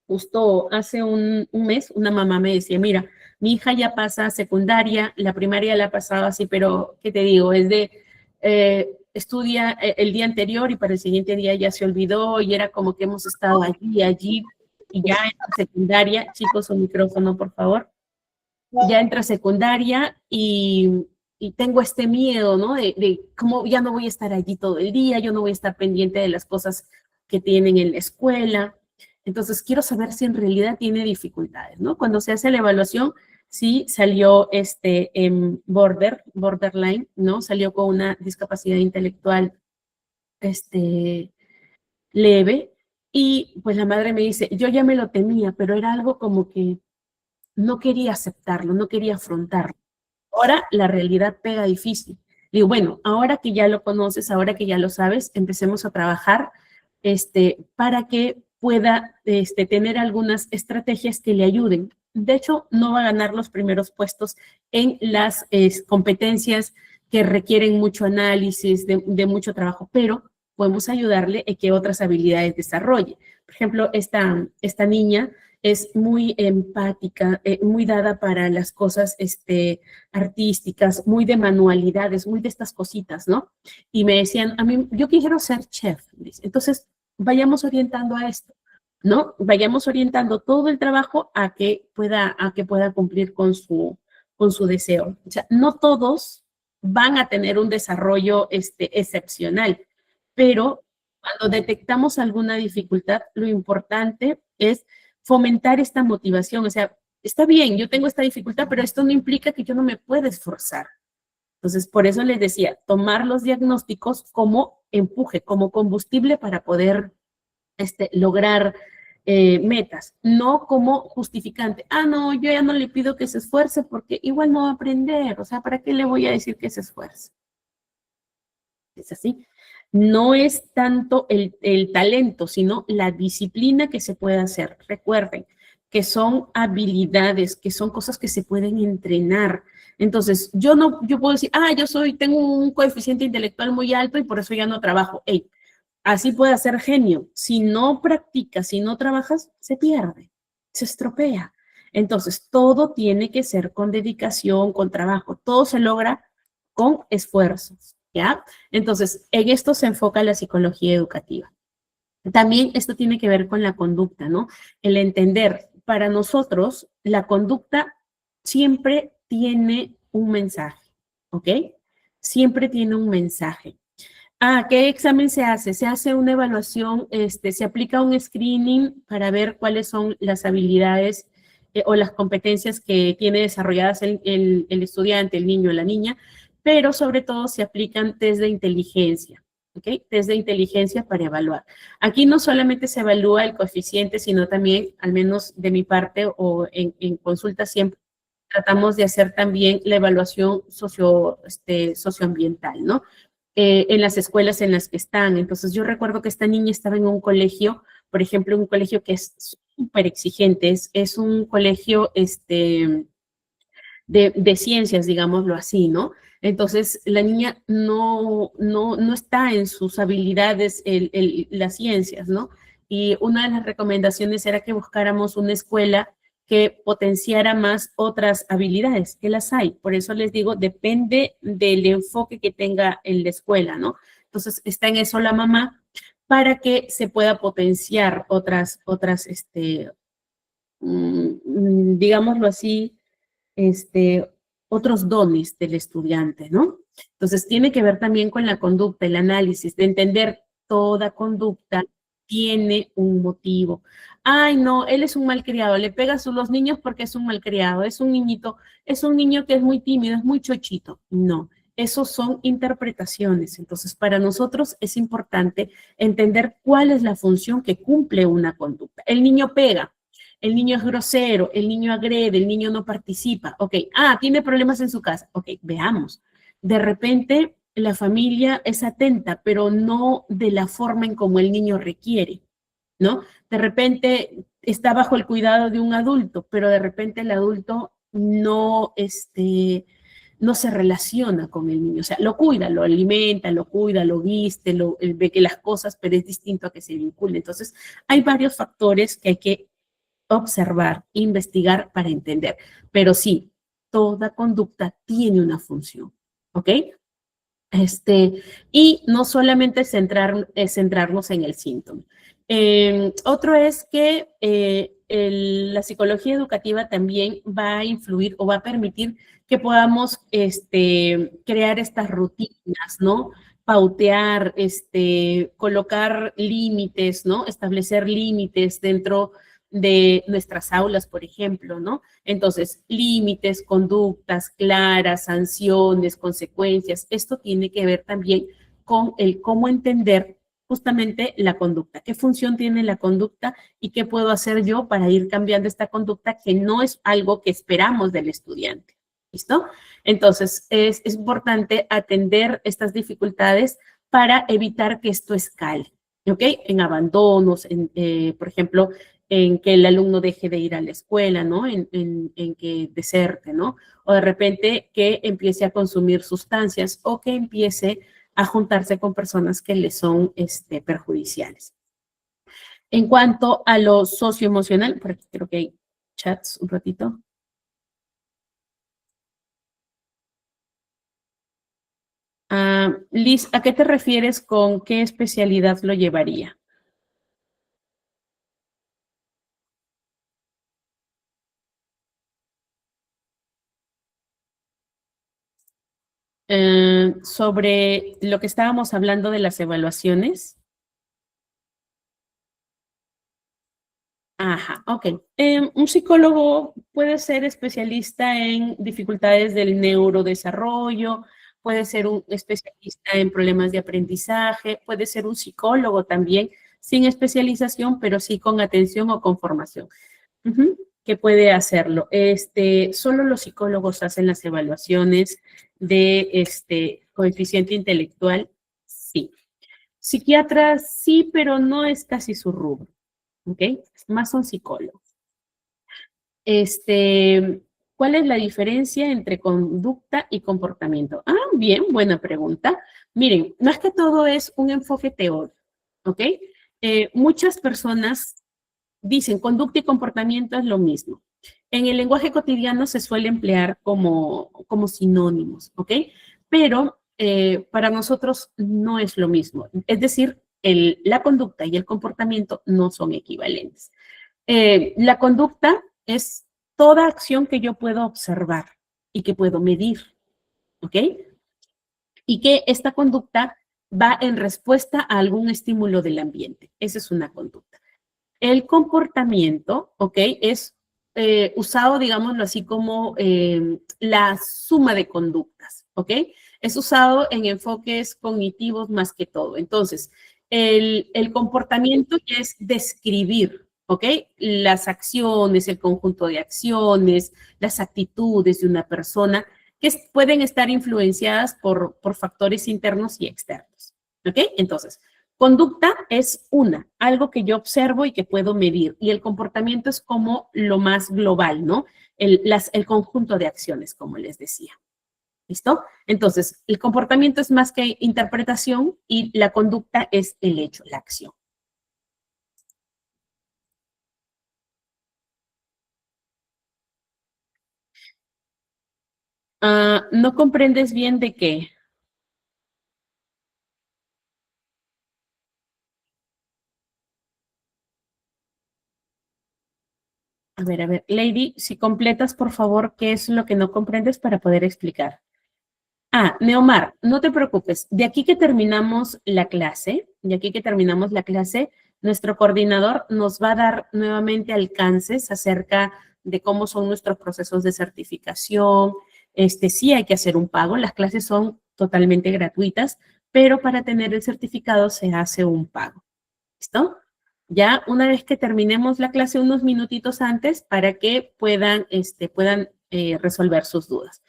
Speaker 1: justo hace un mes, una mamá me decía, mira, mi hija ya pasa secundaria, la primaria la ha pasado así, pero, ¿qué te digo? Estudia el día anterior y para el siguiente día ya se olvidó y era como que hemos estado allí, y ya entra secundaria, chicos, un micrófono, por favor, ya entra secundaria y tengo este miedo, ¿no? De cómo ya no voy a estar allí todo el día, yo no voy a estar pendiente de las cosas que tienen en la escuela. Entonces, quiero saber si en realidad tiene dificultades, ¿no? Cuando se hace la evaluación, sí salió en borderline, ¿no? Salió con una discapacidad intelectual leve. Y pues la madre me dice, yo ya me lo temía, pero era algo como que no quería aceptarlo, no quería afrontarlo. Ahora la realidad pega difícil. Digo, bueno, ahora que ya lo conoces, ahora que ya lo sabes, empecemos a trabajar para que pueda tener algunas estrategias que le ayuden. De hecho, no va a ganar los primeros puestos en las competencias que requieren mucho análisis, de mucho trabajo, pero podemos ayudarle a que otras habilidades desarrolle. Por ejemplo, esta niña es muy empática, muy dada para las cosas artísticas, muy de manualidades, muy de estas cositas, ¿no? Y me decían, a mí, yo quiero ser chef. Entonces, vayamos orientando a esto, ¿no? Vayamos orientando todo el trabajo a que pueda cumplir con su deseo. O sea, no todos van a tener un desarrollo excepcional, pero cuando detectamos alguna dificultad, lo importante es fomentar esta motivación. O sea, está bien, yo tengo esta dificultad, pero esto no implica que yo no me pueda esforzar. Entonces, por eso les decía, tomar los diagnósticos como empuje, como combustible para poder lograr metas, no como justificante. Ah, no, yo ya no le pido que se esfuerce porque igual no va a aprender. O sea, ¿para qué le voy a decir que se esfuerce? Es así. No es tanto el talento, sino la disciplina que se puede hacer. Recuerden que son habilidades, que son cosas que se pueden entrenar. Entonces, yo puedo decir, tengo un coeficiente intelectual muy alto y por eso ya no trabajo. Hey, así puede ser genio. Si no practicas, si no trabajas, se pierde, se estropea. Entonces, todo tiene que ser con dedicación, con trabajo. Todo se logra con esfuerzos, ¿ya? Entonces, en esto se enfoca la psicología educativa. También esto tiene que ver con la conducta, ¿no? El entender, para nosotros, la conducta siempre tiene un mensaje, ¿ok? Siempre tiene un mensaje. ¿Qué examen se hace? Se hace una evaluación, se aplica un screening para ver cuáles son las habilidades o las competencias que tiene desarrolladas el estudiante, el niño o la niña, pero sobre todo se aplican test de inteligencia, ¿ok? Test de inteligencia para evaluar. Aquí no solamente se evalúa el coeficiente, sino también, al menos de mi parte o en consulta siempre, tratamos de hacer también la evaluación socioambiental, ¿no? En las escuelas en las que están. Entonces, yo recuerdo que esta niña estaba en un colegio, por ejemplo, un colegio que es súper exigente, es un colegio de ciencias, digámoslo así, ¿no? Entonces, la niña no está en sus habilidades las ciencias, ¿no? Y una de las recomendaciones era que buscáramos una escuela que potenciara más otras habilidades, que las hay. Por eso les digo, depende del enfoque que tenga en la escuela, ¿no? Entonces, está en eso la mamá para que se pueda potenciar otras digámoslo así, otros dones del estudiante, ¿no? Entonces, tiene que ver también con la conducta, el análisis, de entender toda conducta tiene un motivo. Ay, no, él es un malcriado, le pega a los niños porque es un malcriado, es un niñito, es un niño que es muy tímido, es muy chochito. No, esos son interpretaciones. Entonces, para nosotros es importante entender cuál es la función que cumple una conducta. El niño pega, el niño es grosero, el niño agrede, el niño no participa. Ok, tiene problemas en su casa. Ok, veamos. De repente la familia es atenta, pero no de la forma en como el niño requiere, ¿no? De repente está bajo el cuidado de un adulto, pero de repente el adulto no se relaciona con el niño. O sea, lo cuida, lo alimenta, lo cuida, lo viste, ve que las cosas, pero es distinto a que se vincule. Entonces, hay varios factores que hay que observar, investigar para entender. Pero sí, toda conducta tiene una función, ¿ok? Y no solamente centrarnos en el síntoma. Otro es que la psicología educativa también va a influir o va a permitir que podamos crear estas rutinas, ¿no? Pautear, colocar límites, ¿no? Establecer límites dentro de nuestras aulas, por ejemplo, ¿no? Entonces, límites, conductas claras, sanciones, consecuencias. Esto tiene que ver también con el cómo entender justamente la conducta. ¿Qué función tiene la conducta y qué puedo hacer yo para ir cambiando esta conducta que no es algo que esperamos del estudiante? ¿Listo? Entonces, es importante atender estas dificultades para evitar que esto escale, ¿ok? En abandonos, por ejemplo, en que el alumno deje de ir a la escuela, ¿no? En que deserte, ¿no? O de repente que empiece a consumir sustancias o que empiece a juntarse con personas que le son perjudiciales. En cuanto a lo socioemocional, por aquí creo que hay chats un ratito. Liz, ¿a qué te refieres con qué especialidad lo llevaría? Sobre lo que estábamos hablando de las evaluaciones. Ajá, ok. Un psicólogo puede ser especialista en dificultades del neurodesarrollo, puede ser un especialista en problemas de aprendizaje, puede ser un psicólogo también, sin especialización, pero sí con atención o con formación. Que puede hacerlo. Solo los psicólogos hacen las evaluaciones de coeficiente intelectual, sí. Psiquiatras, sí, pero no es casi su rubro, ¿ok? Más son psicólogos. ¿Cuál es la diferencia entre conducta y comportamiento? Bien, buena pregunta. Miren, más que todo es un enfoque teórico, ¿ok? Muchas personas dicen conducta y comportamiento es lo mismo. En el lenguaje cotidiano se suele emplear como sinónimos, ¿ok? Pero para nosotros no es lo mismo. Es decir, la conducta y el comportamiento no son equivalentes. La conducta es toda acción que yo puedo observar y que puedo medir, ¿ok? Y que esta conducta va en respuesta a algún estímulo del ambiente. Esa es una conducta. El comportamiento, ¿ok? Es usado, digámoslo así, como la suma de conductas, ¿ok? Es usado en enfoques cognitivos más que todo. Entonces, el comportamiento es describir, ¿ok? Las acciones, el conjunto de acciones, las actitudes de una persona que pueden estar influenciadas por factores internos y externos, ¿ok? Entonces, conducta es algo que yo observo y que puedo medir, y el comportamiento es como lo más global, ¿no? El conjunto de acciones, como les decía. ¿Listo? Entonces, el comportamiento es más que interpretación y la conducta es el hecho, la acción. ¿No comprendes bien de qué? A ver, Lady, si completas, por favor, qué es lo que no comprendes para poder explicar. Neomar, no te preocupes. De aquí que terminamos la clase, nuestro coordinador nos va a dar nuevamente alcances acerca de cómo son nuestros procesos de certificación. Sí hay que hacer un pago. Las clases son totalmente gratuitas, pero para tener el certificado se hace un pago. ¿Listo? Ya una vez que terminemos la clase, unos minutitos antes para que puedan resolver sus dudas.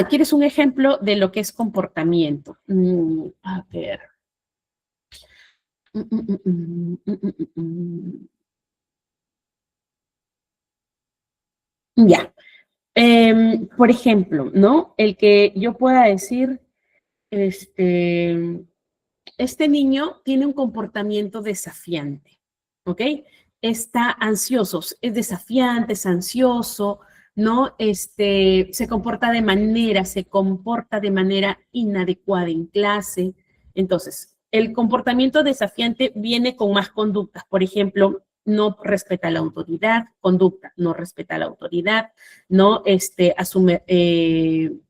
Speaker 1: ¿Quieres un ejemplo de lo que es comportamiento? A ver. Ya. Por ejemplo, ¿no? El que yo pueda decir, este niño tiene un comportamiento desafiante, ¿ok? Está ansioso, es desafiante, es ansioso, ¿no? Se comporta de manera inadecuada en clase. Entonces, el comportamiento desafiante viene con más conductas. Por ejemplo, no respeta la autoridad, conducta, no respeta la autoridad, no asume,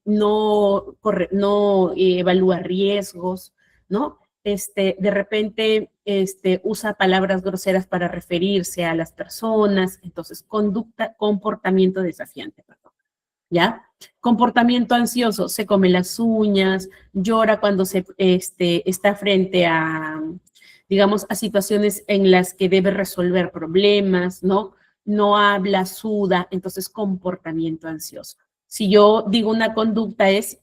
Speaker 1: no evalúa riesgos, ¿no? De repente usa palabras groseras para referirse a las personas, entonces comportamiento desafiante, perdón, ¿ya? Comportamiento ansioso, se come las uñas, llora cuando está frente a, digamos, a situaciones en las que debe resolver problemas, ¿no? No habla, suda, entonces comportamiento ansioso. Si yo digo la conducta es,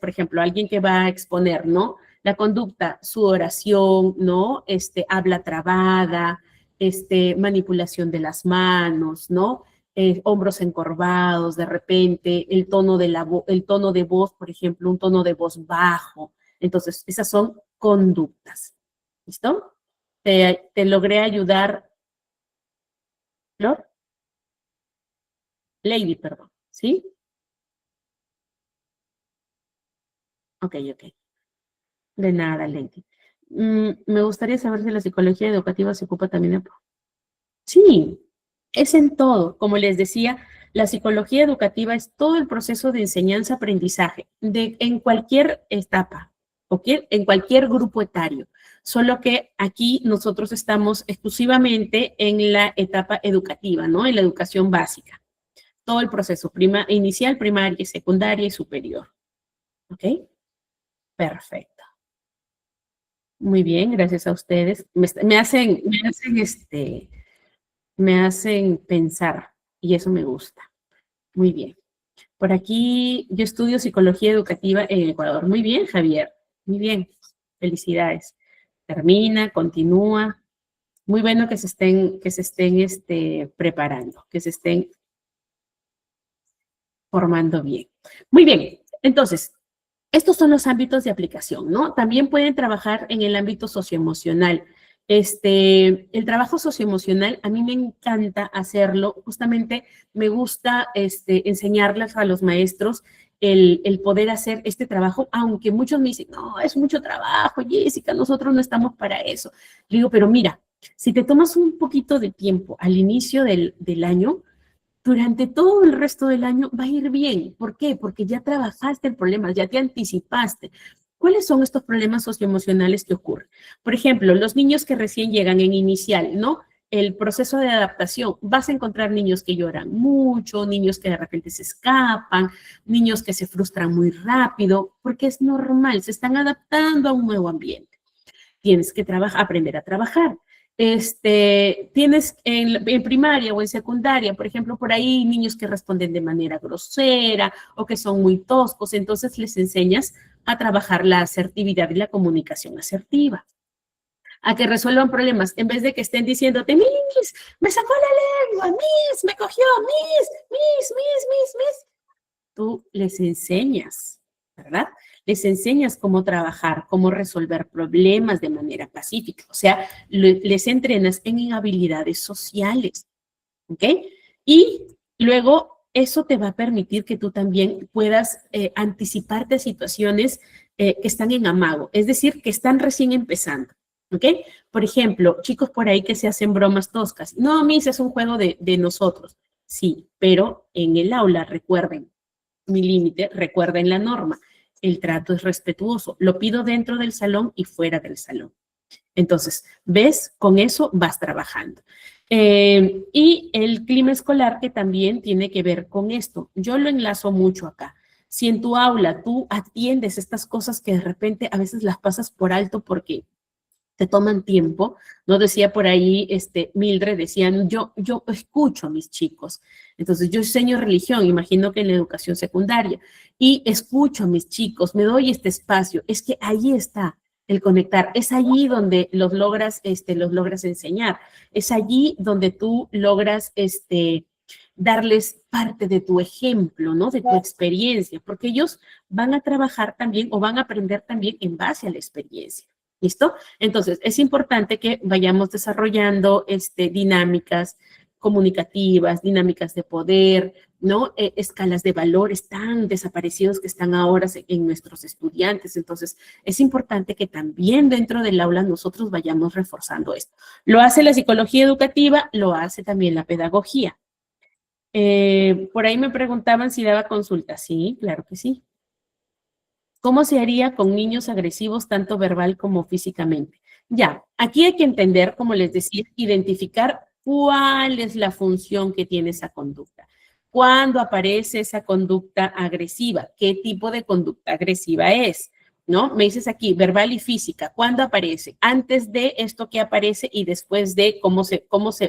Speaker 1: por ejemplo, alguien que va a exponer, ¿no? La conducta, su oración, ¿no? Habla trabada, manipulación de las manos, ¿no? Hombros encorvados, de repente, el tono de voz, por ejemplo, un tono de voz bajo. Entonces, esas son conductas. ¿Listo? ¿Te logré ayudar, Flor? Lady, perdón, ¿sí? Ok. De nada, Lady. Me gustaría saber si la psicología educativa se ocupa también de... Sí, es en todo. Como les decía, la psicología educativa es todo el proceso de enseñanza-aprendizaje en cualquier etapa, ¿ok? En cualquier grupo etario. Solo que aquí nosotros estamos exclusivamente en la etapa educativa, ¿no? En la educación básica. Todo el proceso inicial, primaria, secundaria y superior. ¿Ok? Perfecto. Muy bien, gracias a ustedes. Me hacen pensar y eso me gusta. Muy bien. Por aquí yo estudio psicología educativa en Ecuador. Muy bien, Javier. Muy bien. Felicidades. Termina, continúa. Muy bueno que se estén preparando, que se estén formando bien. Muy bien. Entonces, estos son los ámbitos de aplicación, ¿no? También pueden trabajar en el ámbito socioemocional. El trabajo socioemocional, a mí me encanta hacerlo, justamente me gusta enseñarles a los maestros el poder hacer este trabajo, aunque muchos me dicen, no, es mucho trabajo, Jessica, nosotros no estamos para eso. Le digo, pero mira, si te tomas un poquito de tiempo al inicio del año, durante todo el resto del año va a ir bien. ¿Por qué? Porque ya trabajaste el problema, ya te anticipaste. ¿Cuáles son estos problemas socioemocionales que ocurren? Por ejemplo, los niños que recién llegan en inicial, ¿no? el proceso de adaptación, vas a encontrar niños que lloran mucho, niños que de repente se escapan, niños que se frustran muy rápido, porque es normal, se están adaptando a un nuevo ambiente. Tienes que aprender a trabajar. Tienes en primaria o en secundaria, por ejemplo, por ahí niños que responden de manera grosera o que son muy toscos, entonces les enseñas a trabajar la asertividad y la comunicación asertiva, a que resuelvan problemas, en vez de que estén diciéndote, Miss, me sacó la lengua, Miss, me cogió, Miss. Tú les enseñas, ¿verdad? Les enseñas cómo trabajar, cómo resolver problemas de manera pacífica. O sea, les entrenas en habilidades sociales, ¿ok? Y luego eso te va a permitir que tú también puedas anticiparte a situaciones que están en amago, es decir, que están recién empezando, ¿ok? Por ejemplo, chicos por ahí que se hacen bromas toscas. No, Miss, es un juego de nosotros. Sí, pero en el aula, recuerden, mi límite, recuerden la norma. El trato es respetuoso. Lo pido dentro del salón y fuera del salón. Entonces, ¿ves? Con eso vas trabajando. Y el clima escolar que también tiene que ver con esto. Yo lo enlazo mucho acá. Si en tu aula tú atiendes estas cosas que de repente a veces las pasas por alto porque te toman tiempo, ¿no? Decía por ahí, Mildred, decían, yo escucho a mis chicos. Entonces, yo enseño religión, imagino que en la educación secundaria, y escucho a mis chicos, me doy este espacio. Es que ahí está el conectar, es allí donde los logras enseñar, es allí donde tú logras, darles parte de tu ejemplo, ¿no? De tu experiencia, porque ellos van a trabajar también o van a aprender también en base a la experiencia. ¿Listo? Entonces, es importante que vayamos desarrollando dinámicas comunicativas, dinámicas de poder, ¿no? Escalas de valores tan desaparecidos que están ahora en nuestros estudiantes. Entonces, es importante que también dentro del aula nosotros vayamos reforzando esto. Lo hace la psicología educativa, lo hace también la pedagogía. Por ahí me preguntaban si daba consulta. Sí, claro que sí. ¿Cómo se haría con niños agresivos tanto verbal como físicamente? Ya, aquí hay que entender, como les decía, identificar cuál es la función que tiene esa conducta. ¿Cuándo aparece esa conducta agresiva? ¿Qué tipo de conducta agresiva es? ¿No? Me dices aquí, verbal y física. ¿Cuándo aparece? Antes de esto que aparece y después de cómo se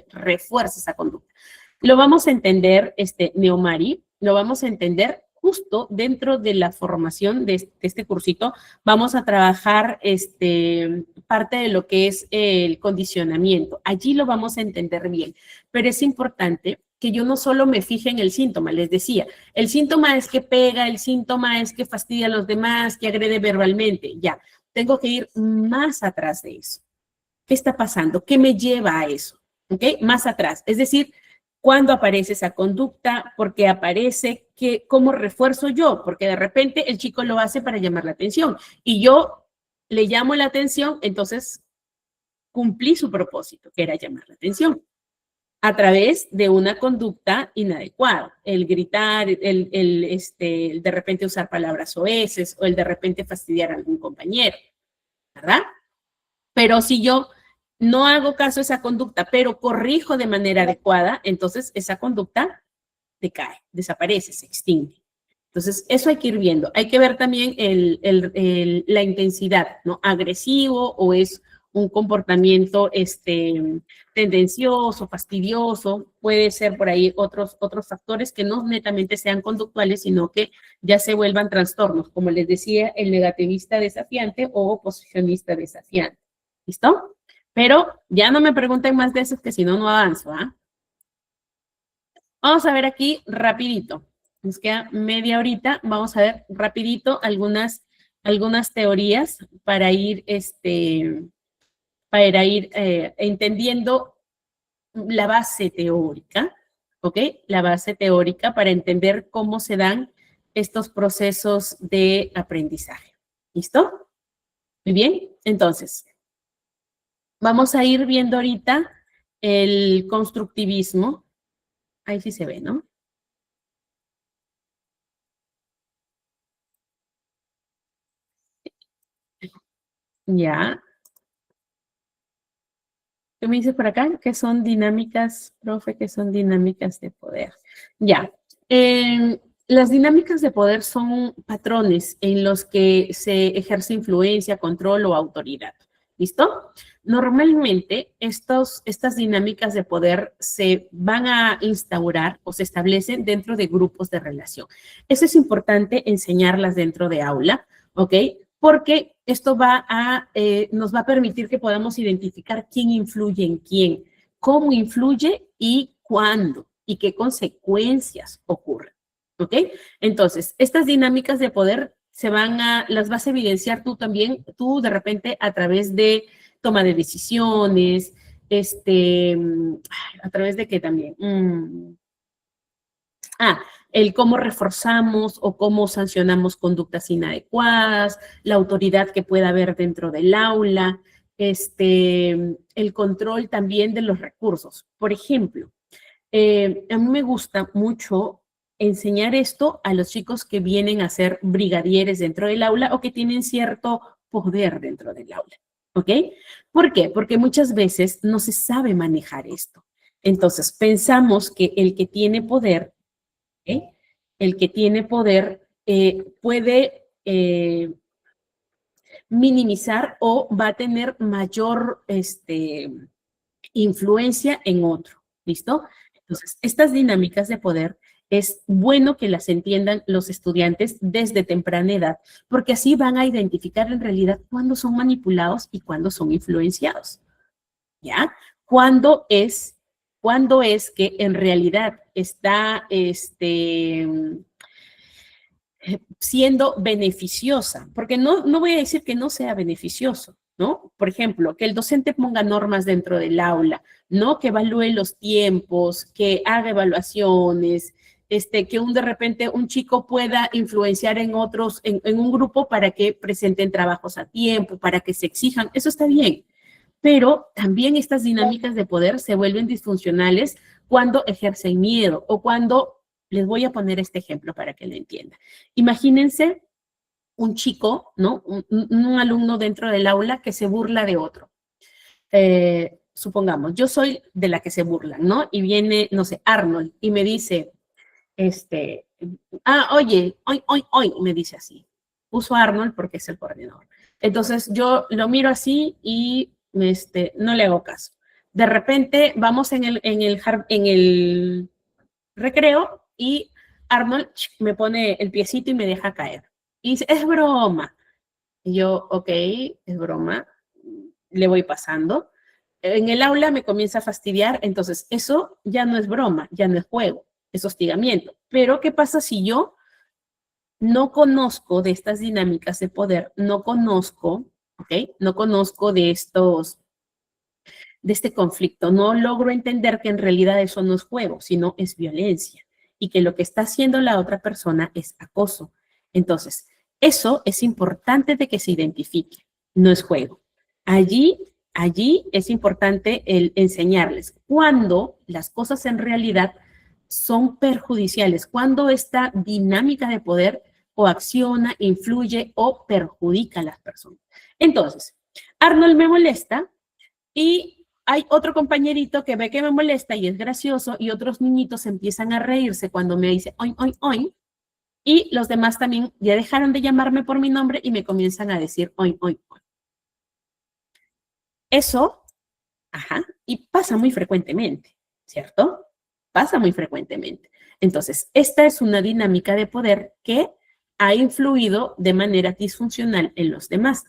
Speaker 1: refuerza esa conducta. Lo vamos a entender, Neomari, lo vamos a entender justo dentro de la formación de este cursito. Vamos a trabajar parte de lo que es el condicionamiento. Allí lo vamos a entender bien, pero es importante que yo no solo me fije en el síntoma, les decía, el síntoma es que pega, el síntoma es que fastidia a los demás, que agrede verbalmente, ya, tengo que ir más atrás de eso. ¿Qué está pasando? ¿Qué me lleva a eso? ¿Ok? Más atrás, es decir, ¿cuándo aparece esa conducta? ¿Por qué aparece? ¿Cómo refuerzo yo? Porque de repente el chico lo hace para llamar la atención y yo le llamo la atención, entonces cumplí su propósito, que era llamar la atención a través de una conducta inadecuada, el gritar, el de repente usar palabras soeces o el de repente fastidiar a algún compañero, ¿verdad? Pero si yo no hago caso a esa conducta, pero corrijo de manera adecuada, entonces esa conducta decae, desaparece, se extingue. Entonces, eso hay que ir viendo. Hay que ver también la intensidad, ¿no? Agresivo o es un comportamiento tendencioso, fastidioso. Puede ser por ahí otros factores que no netamente sean conductuales, sino que ya se vuelvan trastornos, como les decía, el negativista desafiante o oposicionista desafiante. ¿Listo? Pero ya no me pregunten más de eso, que si no, no avanzo, ¿ah? Vamos a ver aquí rapidito. Nos queda media horita. Vamos a ver rapidito algunas teorías para ir, entendiendo la base teórica, ¿ok? La base teórica para entender cómo se dan estos procesos de aprendizaje. ¿Listo? Muy bien. Entonces, vamos a ir viendo ahorita el constructivismo. Ahí sí se ve, ¿no? Ya. ¿Qué me dices por acá? ¿Qué son dinámicas, profe? ¿Qué son dinámicas de poder? Ya. Las dinámicas de poder son patrones en los que se ejerce influencia, control o autoridad. ¿Listo? Normalmente estas dinámicas de poder se van a instaurar o se establecen dentro de grupos de relación. Eso es importante enseñarlas dentro de aula, ¿ok? Porque esto nos va a permitir que podamos identificar quién influye en quién, cómo influye y cuándo y qué consecuencias ocurren, ¿ok? Entonces, estas dinámicas de poder las vas a evidenciar tú también, tú de repente a través de toma de decisiones, a través de qué también, el cómo reforzamos o cómo sancionamos conductas inadecuadas, la autoridad que pueda haber dentro del aula, el control también de los recursos. Por ejemplo, a mí me gusta mucho enseñar esto a los chicos que vienen a ser brigadieres dentro del aula o que tienen cierto poder dentro del aula, ¿ok? ¿Por qué? Porque muchas veces no se sabe manejar esto. Entonces, pensamos que el que tiene poder, ¿ok? El que tiene poder puede minimizar o va a tener mayor influencia en otro, ¿listo? Entonces, estas dinámicas de poder es bueno que las entiendan los estudiantes desde temprana edad, porque así van a identificar en realidad cuándo son manipulados y cuándo son influenciados, ¿ya? Cuándo es que en realidad está siendo beneficiosa, porque no voy a decir que no sea beneficioso, ¿no? Por ejemplo, que el docente ponga normas dentro del aula, ¿no? Que evalúe los tiempos, que haga evaluaciones, que de repente un chico pueda influenciar en otros, en un grupo para que presenten trabajos a tiempo, para que se exijan, eso está bien. Pero también estas dinámicas de poder se vuelven disfuncionales cuando ejercen miedo o cuando, les voy a poner este ejemplo para que lo entiendan. Imagínense un chico, ¿no? Un alumno dentro del aula que se burla de otro. Supongamos, yo soy de la que se burla, ¿no? Y viene, no sé, Arnold y me dice, oye, hoy, me dice así. Uso a Arnold porque es el coordinador. Entonces yo lo miro así y no le hago caso. De repente vamos en el recreo y Arnold me pone el piecito y me deja caer. Y dice, es broma. Y yo, ok, es broma. Le voy pasando. En el aula me comienza a fastidiar, entonces eso ya no es broma, ya no es juego, es hostigamiento. Pero ¿qué pasa si yo no conozco de estas dinámicas de poder, no conozco, ¿ok? No conozco de este conflicto, no logro entender que en realidad eso no es juego, sino es violencia y que lo que está haciendo la otra persona es acoso. Entonces, eso es importante de que se identifique, no es juego. Allí es importante el enseñarles cuando las cosas en realidad son perjudiciales, cuando esta dinámica de poder coacciona, influye o perjudica a las personas. Entonces, Arnold me molesta y hay otro compañerito que ve que me molesta y es gracioso y otros niñitos empiezan a reírse cuando me dice oy, oy, oy. Y los demás también ya dejaron de llamarme por mi nombre y me comienzan a decir oy, oy, oy. Eso, y pasa muy frecuentemente, ¿cierto? Pasa muy frecuentemente. Entonces, esta es una dinámica de poder que ha influido de manera disfuncional en los demás.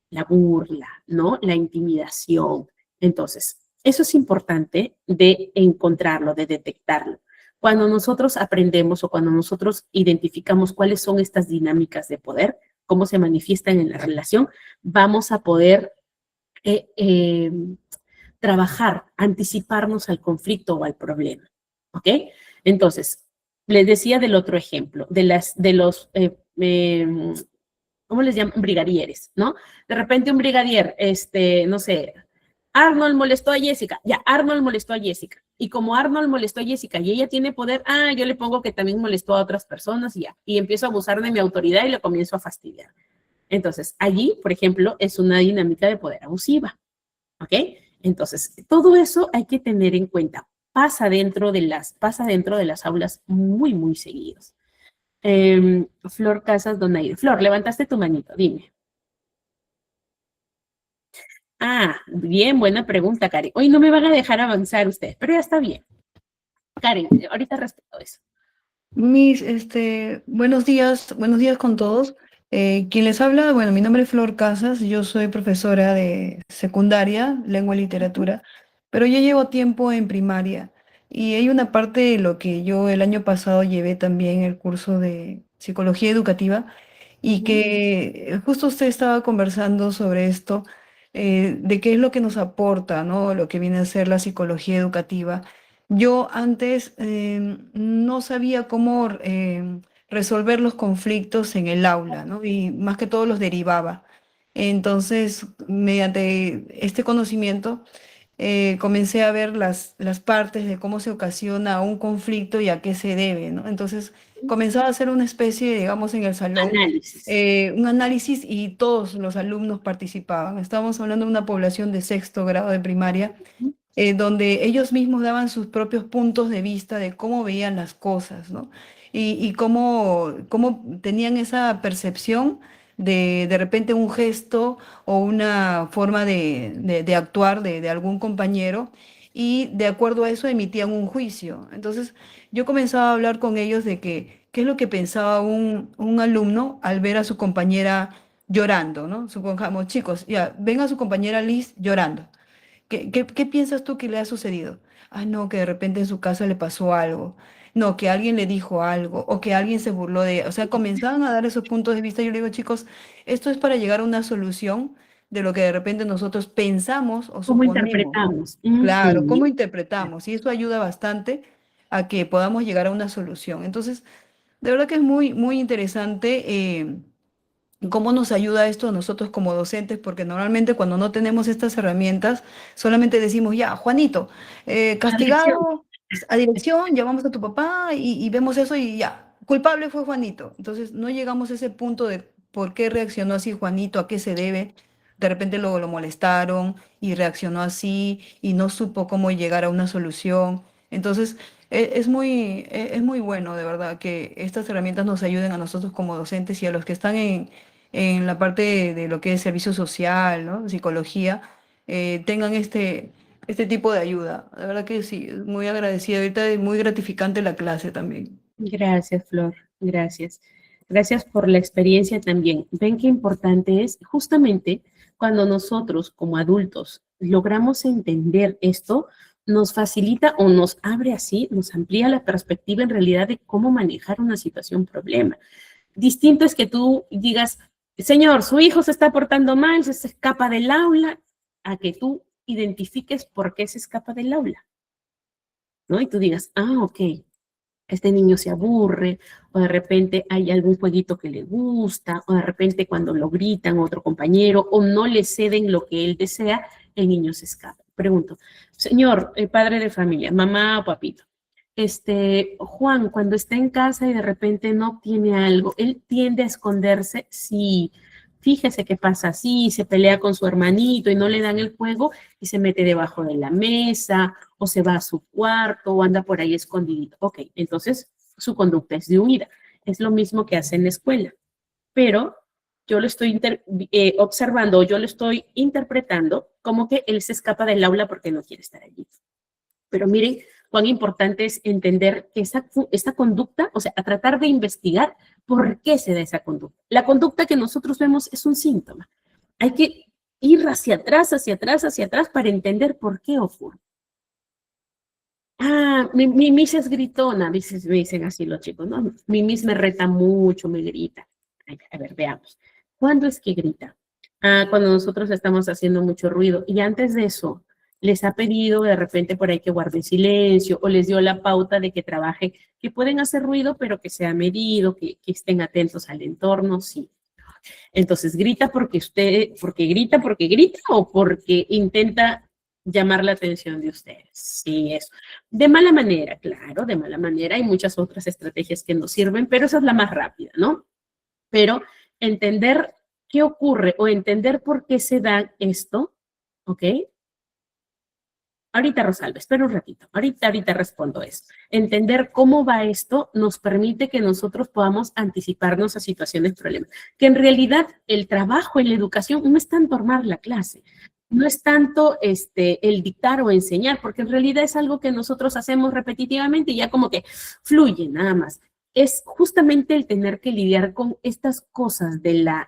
Speaker 1: La burla, ¿no? La intimidación. Entonces, eso es importante de encontrarlo, de detectarlo. Cuando nosotros aprendemos o cuando nosotros identificamos cuáles son estas dinámicas de poder, cómo se manifiestan en la relación, vamos a poder trabajar, anticiparnos al conflicto o al problema. ¿Ok? Entonces, les decía del otro ejemplo, de los ¿cómo les llaman? Brigadieres, ¿no? De repente un brigadier, no sé, Arnold molestó a Jessica, ya, Arnold molestó a Jessica. Y como Arnold molestó a Jessica y ella tiene poder, yo le pongo que también molestó a otras personas y ya. Y empiezo a abusar de mi autoridad y lo comienzo a fastidiar. Entonces, allí, por ejemplo, es una dinámica de poder abusiva, ¿ok? Entonces, todo eso hay que tener en cuenta. Pasa dentro de las aulas muy, muy seguidos. Flor Casas Donaire. Flor, levantaste tu manito, dime. Ah, bien, buena pregunta, Karen. Hoy no me van a dejar avanzar ustedes, pero ya está bien. Karen, ahorita respeto eso.
Speaker 5: Buenos días con todos. Quien les habla, bueno, mi nombre es Flor Casas, yo soy profesora de secundaria, lengua y literatura, pero ya llevo tiempo en primaria y hay una parte de lo que yo el año pasado llevé también el curso de psicología educativa y que justo usted estaba conversando sobre esto, de qué es lo que nos aporta, ¿no? Lo que viene a ser la psicología educativa. Yo antes no sabía cómo resolver los conflictos en el aula, ¿no? Y más que todo los derivaba. Entonces, mediante este conocimiento, comencé a ver las partes de cómo se ocasiona un conflicto y a qué se debe, ¿no? Entonces, comenzaba a hacer una especie, digamos, en el salón,
Speaker 1: Análisis.
Speaker 5: un análisis y todos los alumnos participaban. Estábamos hablando de una población de sexto grado de primaria donde ellos mismos daban sus propios puntos de vista de cómo veían las cosas, ¿no? Y cómo tenían esa percepción de repente un gesto o una forma de actuar de algún compañero y de acuerdo a eso emitían un juicio. Entonces yo comenzaba a hablar con ellos de que qué es lo que pensaba un alumno al ver a su compañera llorando, ¿no? Supongamos, chicos, ya, ven a su compañera Liz llorando. ¿Qué piensas tú que le ha sucedido? Ah, no, que de repente en su casa le pasó algo. No, que alguien le dijo algo o que alguien se burló de ella. O sea, comenzaban a dar esos puntos de vista. Yo le digo, chicos, esto es para llegar a una solución de lo que de repente nosotros pensamos o
Speaker 1: ¿Cómo
Speaker 5: suponemos.
Speaker 1: interpretamos?
Speaker 5: Claro, cómo
Speaker 1: Ujú.
Speaker 5: interpretamos. Y eso ayuda bastante a que podamos llegar a una solución. Entonces, de verdad que es muy, muy interesante. ¿Cómo nos ayuda esto a nosotros como docentes? Porque normalmente cuando no tenemos estas herramientas, solamente decimos, ya, Juanito,
Speaker 1: La dirección.
Speaker 5: castigado a dirección, llamamos a tu papá y vemos eso y ya, culpable fue Juanito. Entonces no llegamos a ese punto de por qué reaccionó así Juanito, a qué se debe. De repente lo molestaron y reaccionó así y no supo cómo llegar a una solución. Entonces, es muy bueno, de verdad, que estas herramientas nos ayuden a nosotros como docentes y a los que están en la parte de lo que es servicio social, ¿no? Psicología, tengan este tipo de ayuda. La verdad que sí, muy agradecida. Ahorita es muy gratificante la clase también.
Speaker 1: Gracias, Flor. Gracias. Gracias por la experiencia también. Ven qué importante es justamente cuando nosotros como adultos logramos entender esto, nos facilita o nos abre así, nos amplía la perspectiva en realidad de cómo manejar una situación problema. Distinto es que tú digas, señor, su hijo se está portando mal, se escapa del aula, a que tú identifiques por qué se escapa del aula, ¿no? Y tú digas, ah, ok, este niño se aburre, o de repente hay algún jueguito que le gusta, o de repente cuando lo gritan otro compañero, o no le ceden lo que él desea, el niño se escapa. Pregunto, señor, padre de familia, mamá o papito, Juan, cuando está en casa y de repente no obtiene algo, ¿él tiende a esconderse? Sí, fíjese qué pasa así, se pelea con su hermanito y no le dan el juego y se mete debajo de la mesa o se va a su cuarto o anda por ahí escondidito. Ok, entonces su conducta es de huida. Es lo mismo que hace en la escuela, pero yo lo estoy observando, yo lo estoy interpretando como que él se escapa del aula porque no quiere estar allí. Pero miren cuán importante es entender que esa conducta, o sea, a tratar de investigar por qué se da esa conducta. La conducta que nosotros vemos es un síntoma. Hay que ir hacia atrás, hacia atrás, hacia atrás para entender por qué ocurre. Ah, mi Miss es gritona, me dicen así los chicos, ¿no? Mi Miss me reta mucho, me grita. A ver, veamos. ¿Cuándo es que grita? Ah, cuando nosotros estamos haciendo mucho ruido. Y antes de eso, les ha pedido de repente por ahí que guarden silencio o les dio la pauta de que trabaje, que pueden hacer ruido, pero que sea medido, que estén atentos al entorno, sí. Entonces, grita porque grita o porque intenta llamar la atención de ustedes. Sí, eso. De mala manera, claro, de mala manera. Hay muchas otras estrategias que nos sirven, pero esa es la más rápida, ¿no? Pero entender qué ocurre o entender por qué se da esto, ¿ok? Ahorita, Rosalba, espera un ratito. Ahorita respondo eso. Entender cómo va esto nos permite que nosotros podamos anticiparnos a situaciones, problemas. Que en realidad el trabajo en la educación no es tanto armar la clase, no es tanto el dictar o enseñar, porque en realidad es algo que nosotros hacemos repetitivamente y ya como que fluye nada más. Es justamente el tener que lidiar con estas cosas de la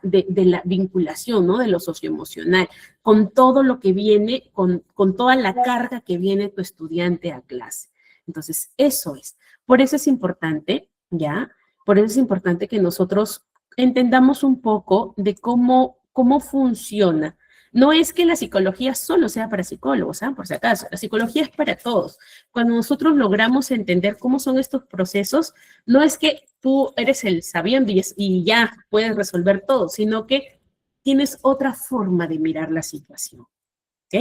Speaker 1: vinculación, ¿no? De lo socioemocional, con todo lo que viene, con toda la carga que viene tu estudiante a clase. Entonces, eso es. Por eso es importante, ¿ya? Por eso es importante que nosotros entendamos un poco de cómo funciona. No es que la psicología solo sea para psicólogos, ¿ah? Por si acaso, la psicología es para todos. Cuando nosotros logramos entender cómo son estos procesos, no es que tú eres el sabiendo y ya puedes resolver todo, sino que tienes otra forma de mirar la situación. ¿Ok?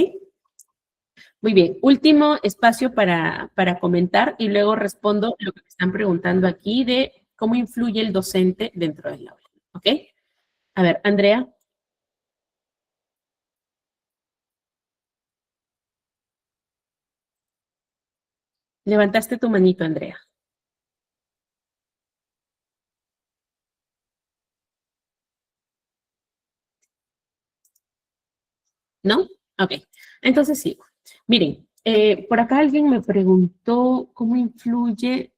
Speaker 1: Muy bien, último espacio para comentar y luego respondo lo que me están preguntando aquí de cómo influye el docente dentro del aula. ¿Ok? A ver, Andrea. Levantaste tu manito, Andrea. ¿No? Ok. Entonces sigo. Miren, por acá alguien me preguntó cómo influye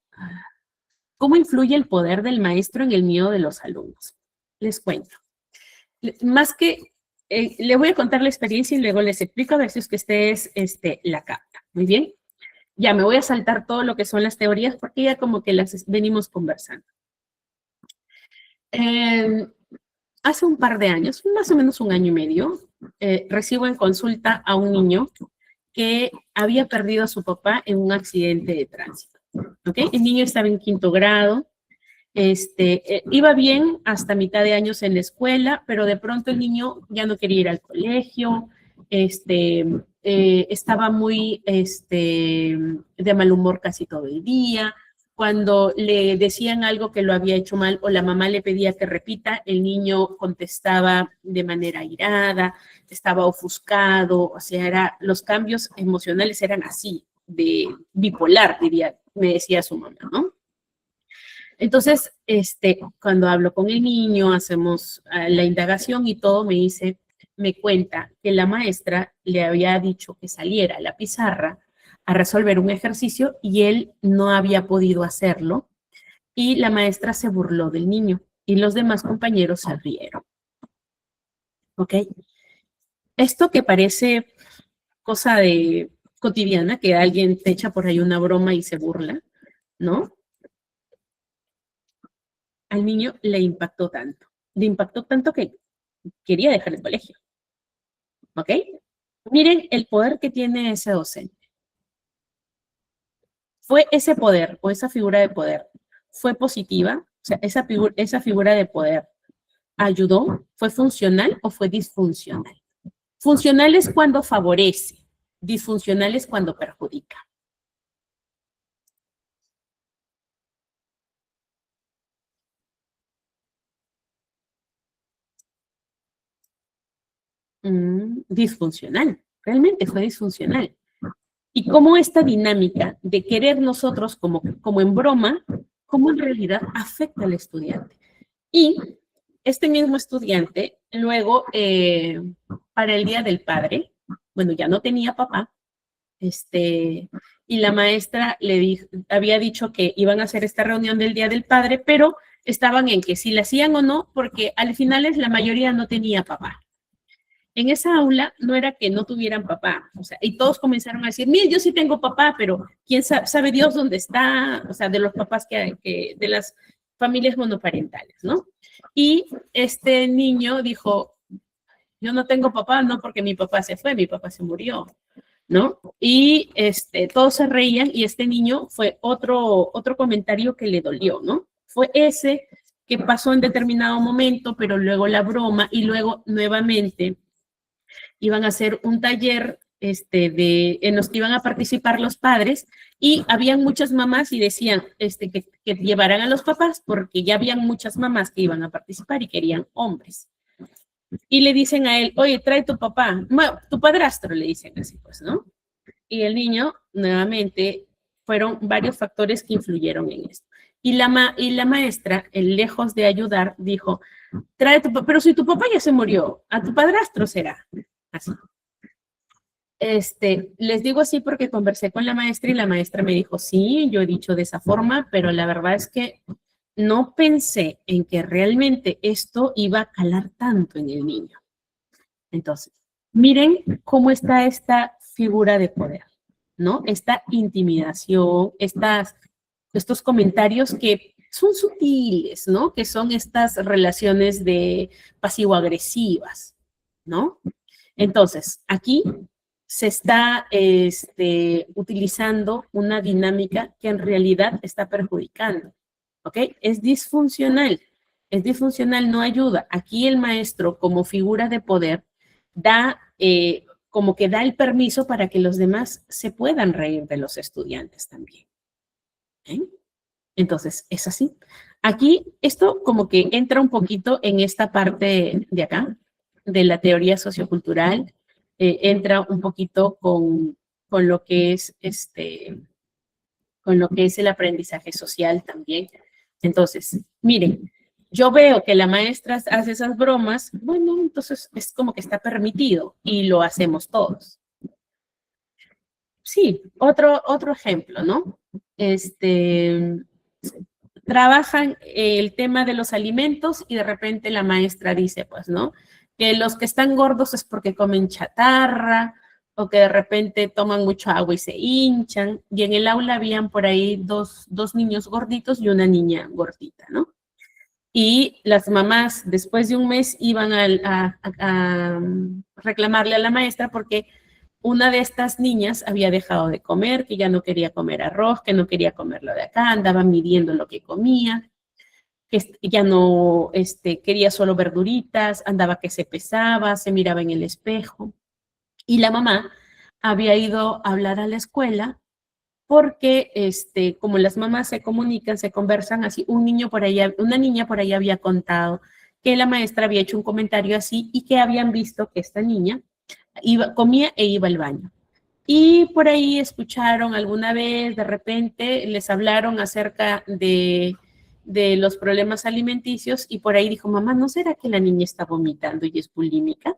Speaker 1: el poder del maestro en el miedo de los alumnos. Les cuento. Más que, le voy a contar la experiencia y luego les explico a ver si es que ustedes la captan. Muy bien. Ya me voy a saltar todo lo que son las teorías porque ya como que las venimos conversando. Hace un par de años, más o menos un año y medio, recibo en consulta a un niño que había perdido a su papá en un accidente de tránsito. ¿Okay? El niño estaba en 5º grado, iba bien hasta mitad de años en la escuela, pero de pronto el niño ya no quería ir al colegio, estaba muy de mal humor casi todo el día. Cuando le decían algo que lo había hecho mal o la mamá le pedía que repita, el niño contestaba de manera airada, estaba ofuscado, o sea, los cambios emocionales eran así, de bipolar, me decía su mamá, ¿no? Entonces, cuando hablo con el niño, hacemos la indagación y todo, me cuenta que la maestra le había dicho que saliera a la pizarra a resolver un ejercicio y él no había podido hacerlo y la maestra se burló del niño y los demás compañeros se rieron. ¿Ok? Esto que parece cosa de cotidiana, que alguien te echa por ahí una broma y se burla, ¿no? Al niño le impactó tanto que quería dejar el colegio. ¿Ok? Miren el poder que tiene ese docente. ¿Fue ese poder o esa figura de poder, fue positiva? O sea, esa figura de poder ayudó, fue funcional o fue disfuncional. Funcional es cuando favorece, disfuncional es cuando perjudica. Disfuncional, realmente fue disfuncional. Y cómo esta dinámica de querer nosotros como en broma, cómo en realidad afecta al estudiante. Y este mismo estudiante, luego, para el Día del Padre, bueno, ya no tenía papá, y la maestra había dicho que iban a hacer esta reunión del Día del Padre, pero estaban en que si la hacían o no, porque al final la mayoría no tenía papá. En esa aula no era que no tuvieran papá, o sea, y todos comenzaron a decir, mire, yo sí tengo papá, pero quién sabe Dios dónde está, o sea, de los papás de las familias monoparentales, ¿no? Y este niño dijo, yo no tengo papá, no porque mi papá se fue, mi papá se murió, ¿no? Y todos se reían y este niño fue otro comentario que le dolió, ¿no? Fue ese que pasó en determinado momento, pero luego la broma y luego nuevamente iban a hacer un taller en los que iban a participar los padres y habían muchas mamás y decían que llevaran a los papás porque ya habían muchas mamás que iban a participar y querían hombres. Y le dicen a él, oye, trae tu papá, tu padrastro, le dicen así, pues, ¿no? Y el niño, nuevamente, fueron varios factores que influyeron en esto. Y la maestra, lejos de ayudar, dijo, trae tu papá, pero si tu papá ya se murió, a tu padrastro será. Así. Les digo así porque conversé con la maestra y la maestra me dijo, sí, yo he dicho de esa forma, pero la verdad es que no pensé en que realmente esto iba a calar tanto en el niño. Entonces, miren cómo está esta figura de poder, ¿no? Esta intimidación, estos comentarios que son sutiles, ¿no? Que son estas relaciones de pasivo-agresivas, ¿no? Entonces, aquí se está utilizando una dinámica que en realidad está perjudicando, ¿ok? Es disfuncional, no ayuda. Aquí el maestro, como figura de poder, da, como que da el permiso para que los demás se puedan reír de los estudiantes también. ¿Eh? Entonces, es así. Aquí, esto como que entra un poquito en esta parte de acá, de la teoría sociocultural, entra un poquito con lo que es con lo que es el aprendizaje social también. Entonces, miren, yo veo que la maestra hace esas bromas, bueno, entonces es como que está permitido y lo hacemos todos. Sí, otro ejemplo, ¿no? Trabajan el tema de los alimentos y de repente la maestra dice, pues, ¿no? Que los que están gordos es porque comen chatarra o que de repente toman mucho agua y se hinchan. Y en el aula habían por ahí dos niños gorditos y una niña gordita, ¿no? Y las mamás, después de un mes, iban a reclamarle a la maestra porque una de estas niñas había dejado de comer, que ya no quería comer arroz, que no quería comer lo de acá, andaba midiendo lo que comía, que ya no quería solo verduritas, andaba que se pesaba, se miraba en el espejo. Y la mamá había ido a hablar a la escuela porque como las mamás se comunican, se conversan así, una niña por ahí había contado que la maestra había hecho un comentario así y que habían visto que esta niña comía e iba al baño. Y por ahí escucharon alguna vez, de repente, les hablaron acerca de los problemas alimenticios y por ahí dijo, mamá, ¿no será que la niña está vomitando y es bulímica?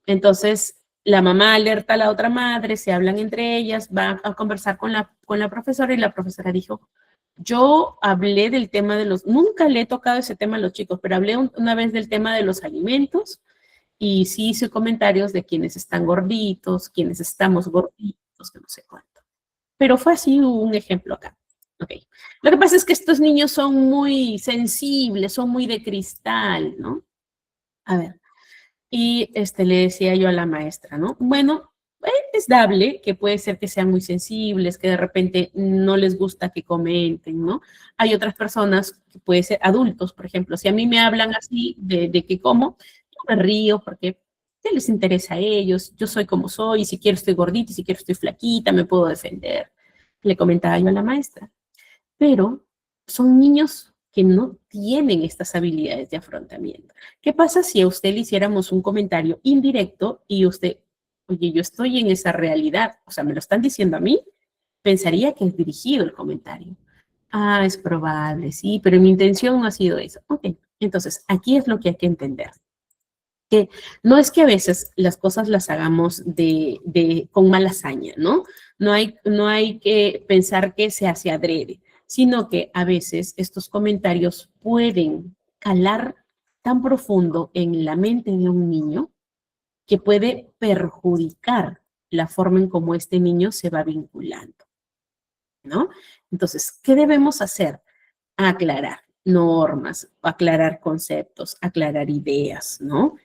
Speaker 1: Entonces, la mamá alerta a la otra madre, se hablan entre ellas, va a conversar con la profesora y la profesora dijo, yo hablé del tema nunca le he tocado ese tema a los chicos, pero hablé una vez del tema de los alimentos y sí hice comentarios de quienes están gorditos, quienes estamos gorditos, que no sé cuánto. Pero fue así un ejemplo acá. Okay. Lo que pasa es que estos niños son muy sensibles, son muy de cristal, ¿no? A ver. Y le decía yo a la maestra, ¿no? Bueno, es dable que puede ser que sean muy sensibles, que de repente no les gusta que comenten, ¿no? Hay otras personas que pueden ser adultos, por ejemplo, si a mí me hablan así de que como, yo me río porque ¿qué les interesa a ellos? Yo soy como soy, y si quiero estoy gordita, y si quiero estoy flaquita, me puedo defender. Le comentaba yo a la maestra. Pero son niños que no tienen estas habilidades de afrontamiento. ¿Qué pasa si a usted le hiciéramos un comentario indirecto y usted, oye, yo estoy en esa realidad, o sea, me lo están diciendo a mí, pensaría que es dirigido el comentario. Ah, es probable, sí, pero mi intención no ha sido eso. Ok, entonces aquí es lo que hay que entender. Que no es que a veces las cosas las hagamos con mala hazaña, ¿no? No hay que pensar que se hace adrede, sino que a veces estos comentarios pueden calar tan profundo en la mente de un niño que puede perjudicar la forma en cómo este niño se va vinculando, ¿no? Entonces, ¿qué debemos hacer? Aclarar normas, aclarar conceptos, aclarar ideas, ¿no?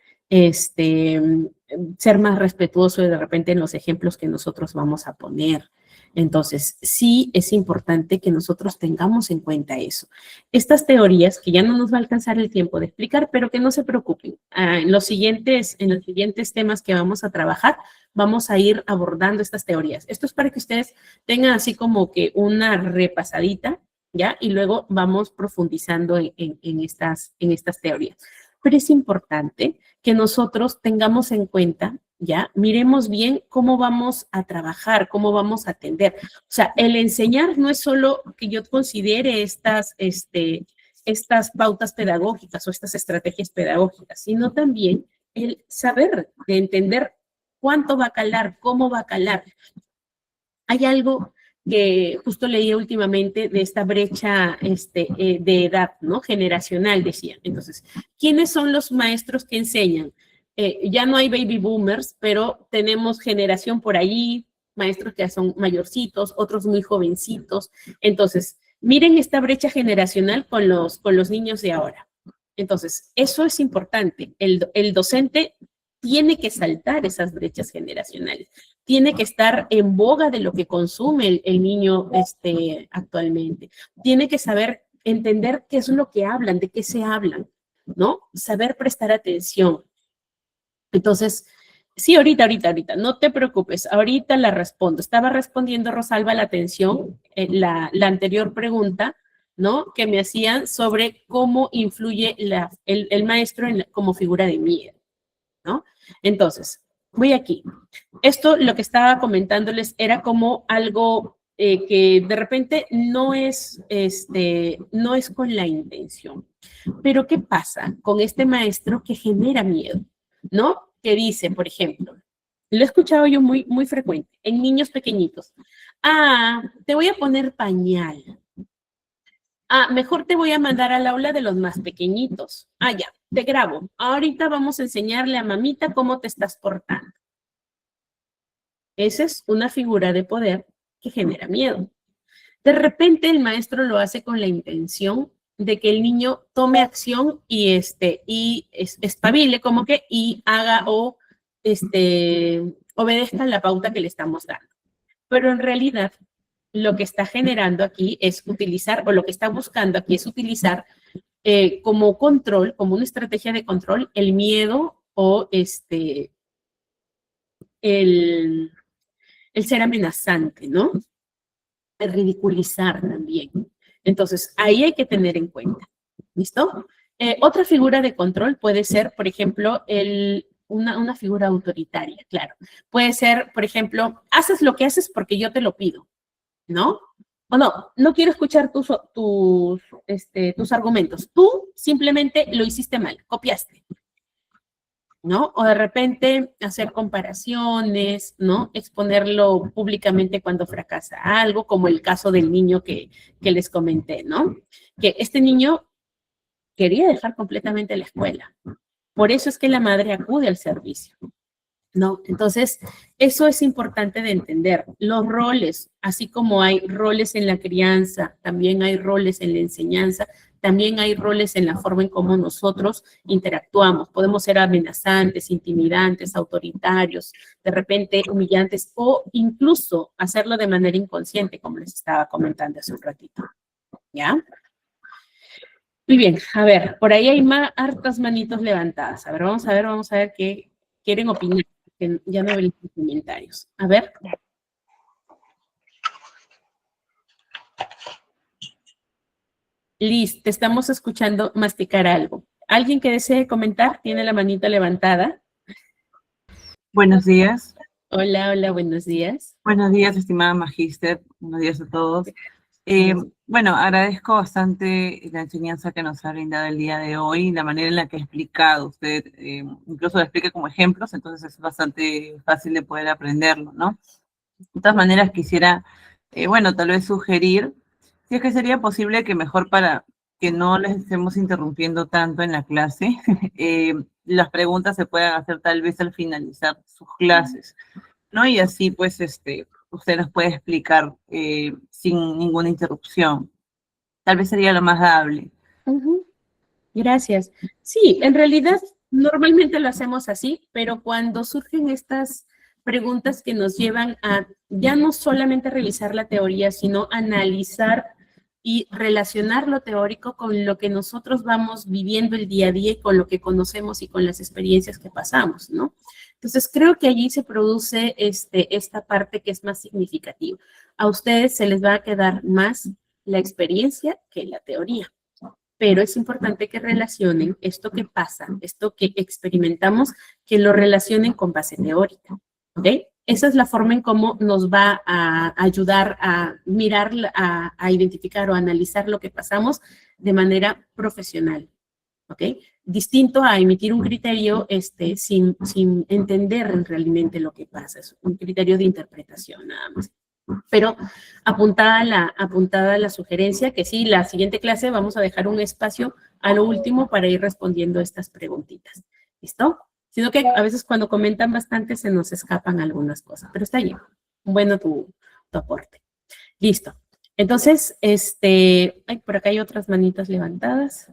Speaker 1: Ser más respetuoso de repente en los ejemplos que nosotros vamos a poner. Entonces, sí es importante que nosotros tengamos en cuenta eso. Estas teorías, que ya no nos va a alcanzar el tiempo de explicar, pero que no se preocupen. En los siguientes temas que vamos a trabajar, vamos a ir abordando estas teorías. Esto es para que ustedes tengan así como que una repasadita, ¿ya? Y luego vamos profundizando en estas teorías. Pero es importante que nosotros tengamos en cuenta ¿ya? Miremos bien cómo vamos a trabajar, cómo vamos a atender. O sea, el enseñar no es solo que yo considere estas pautas pedagógicas o estas estrategias pedagógicas, sino también el saber, de entender cuánto va a calar, cómo va a calar. Hay algo que justo leía últimamente de esta brecha de edad, ¿no? Generacional, decía. Entonces, ¿quiénes son los maestros que enseñan? Ya no hay baby boomers, pero tenemos generación por ahí, maestros que ya son mayorcitos, otros muy jovencitos. Entonces, miren esta brecha generacional con los niños de ahora. Entonces, eso es importante. El docente tiene que saltar esas brechas generacionales, tiene que estar en boga de lo que consume el niño actualmente, tiene que saber entender qué es lo que hablan, de qué se hablan, ¿no? Saber prestar atención. Entonces, sí, ahorita, no te preocupes, ahorita la respondo. Estaba respondiendo, Rosalba, la atención, la anterior pregunta, ¿no? Que me hacían sobre cómo influye el maestro como figura de miedo, ¿no? Entonces, voy aquí. Esto, lo que estaba comentándoles, era como algo que de repente no es con la intención. Pero, ¿qué pasa con este maestro que genera miedo? ¿No? Que dice, por ejemplo, lo he escuchado yo muy, muy frecuente, en niños pequeñitos. Te voy a poner pañal. Mejor te voy a mandar al aula de los más pequeñitos. Ya, te grabo. Ahorita vamos a enseñarle a mamita cómo te estás portando. Esa es una figura de poder que genera miedo. De repente el maestro lo hace con la intención de que el niño tome acción y espabile como que y haga o obedezca la pauta que le estamos dando. Pero en realidad lo que está generando aquí es utilizar, o lo que está buscando aquí es utilizar como control, como una estrategia de control, el miedo o el ser amenazante, ¿no? El ridiculizar también. Entonces, ahí hay que tener en cuenta. ¿Listo? Otra figura de control puede ser, por ejemplo, una figura autoritaria, claro. Puede ser, por ejemplo, haces lo que haces porque yo te lo pido, ¿no? O no quiero escuchar tus argumentos. Tú simplemente lo hiciste mal, copiaste, ¿no? O de repente hacer comparaciones, ¿no? Exponerlo públicamente cuando fracasa algo, como el caso del niño que les comenté, ¿no? Que este niño quería dejar completamente la escuela. Por eso es que la madre acude al servicio, ¿no? Entonces, eso es importante de entender. Los roles, así como hay roles en la crianza, también hay roles en la enseñanza, también hay roles en la forma en cómo nosotros interactuamos. Podemos ser amenazantes, intimidantes, autoritarios, de repente humillantes o incluso hacerlo de manera inconsciente, como les estaba comentando hace un ratito, ¿ya? Muy bien, a ver, por ahí hay hartas manitos levantadas. A ver, vamos a ver qué quieren opinar, que ya no veo los comentarios. A ver. Liz, te estamos escuchando masticar algo. ¿Alguien que desee comentar? Tiene la manita levantada.
Speaker 6: Buenos días.
Speaker 1: Hola, buenos días.
Speaker 6: Buenos días, estimada Magíster. Buenos días a todos. Bueno, agradezco bastante la enseñanza que nos ha brindado el día de hoy, la manera en la que ha explicado usted, incluso lo explica como ejemplos, entonces es bastante fácil de poder aprenderlo, ¿no? De todas maneras, quisiera, bueno, tal vez sugerir, si es que sería posible que mejor para que no les estemos interrumpiendo tanto en la clase, las preguntas se puedan hacer tal vez al finalizar sus clases, ¿no? Y así, pues, usted nos puede explicar sin ninguna interrupción. Tal vez sería lo más dable.
Speaker 1: Gracias. Sí, en realidad normalmente lo hacemos así, pero cuando surgen estas preguntas que nos llevan a ya no solamente revisar la teoría, sino analizar y relacionar lo teórico con lo que nosotros vamos viviendo el día a día y con lo que conocemos y con las experiencias que pasamos, ¿no? Entonces, creo que allí se produce esta parte que es más significativa. A ustedes se les va a quedar más la experiencia que la teoría. pero es importante que relacionen esto que pasa, esto que experimentamos, que lo relacionen con base teórica, ¿ok? Esa es la forma en cómo nos va a ayudar a mirar, a identificar o analizar lo que pasamos de manera profesional, ¿ok? Distinto a emitir un criterio sin entender realmente lo que pasa, es un criterio de interpretación nada más. Pero apuntada la sugerencia, que sí, la siguiente clase vamos a dejar un espacio a lo último para ir respondiendo estas preguntitas. ¿Listo? Sino que a veces cuando comentan bastante se nos escapan algunas cosas, pero está bien. Bueno tu aporte. Listo. Entonces, por acá hay otras manitas levantadas.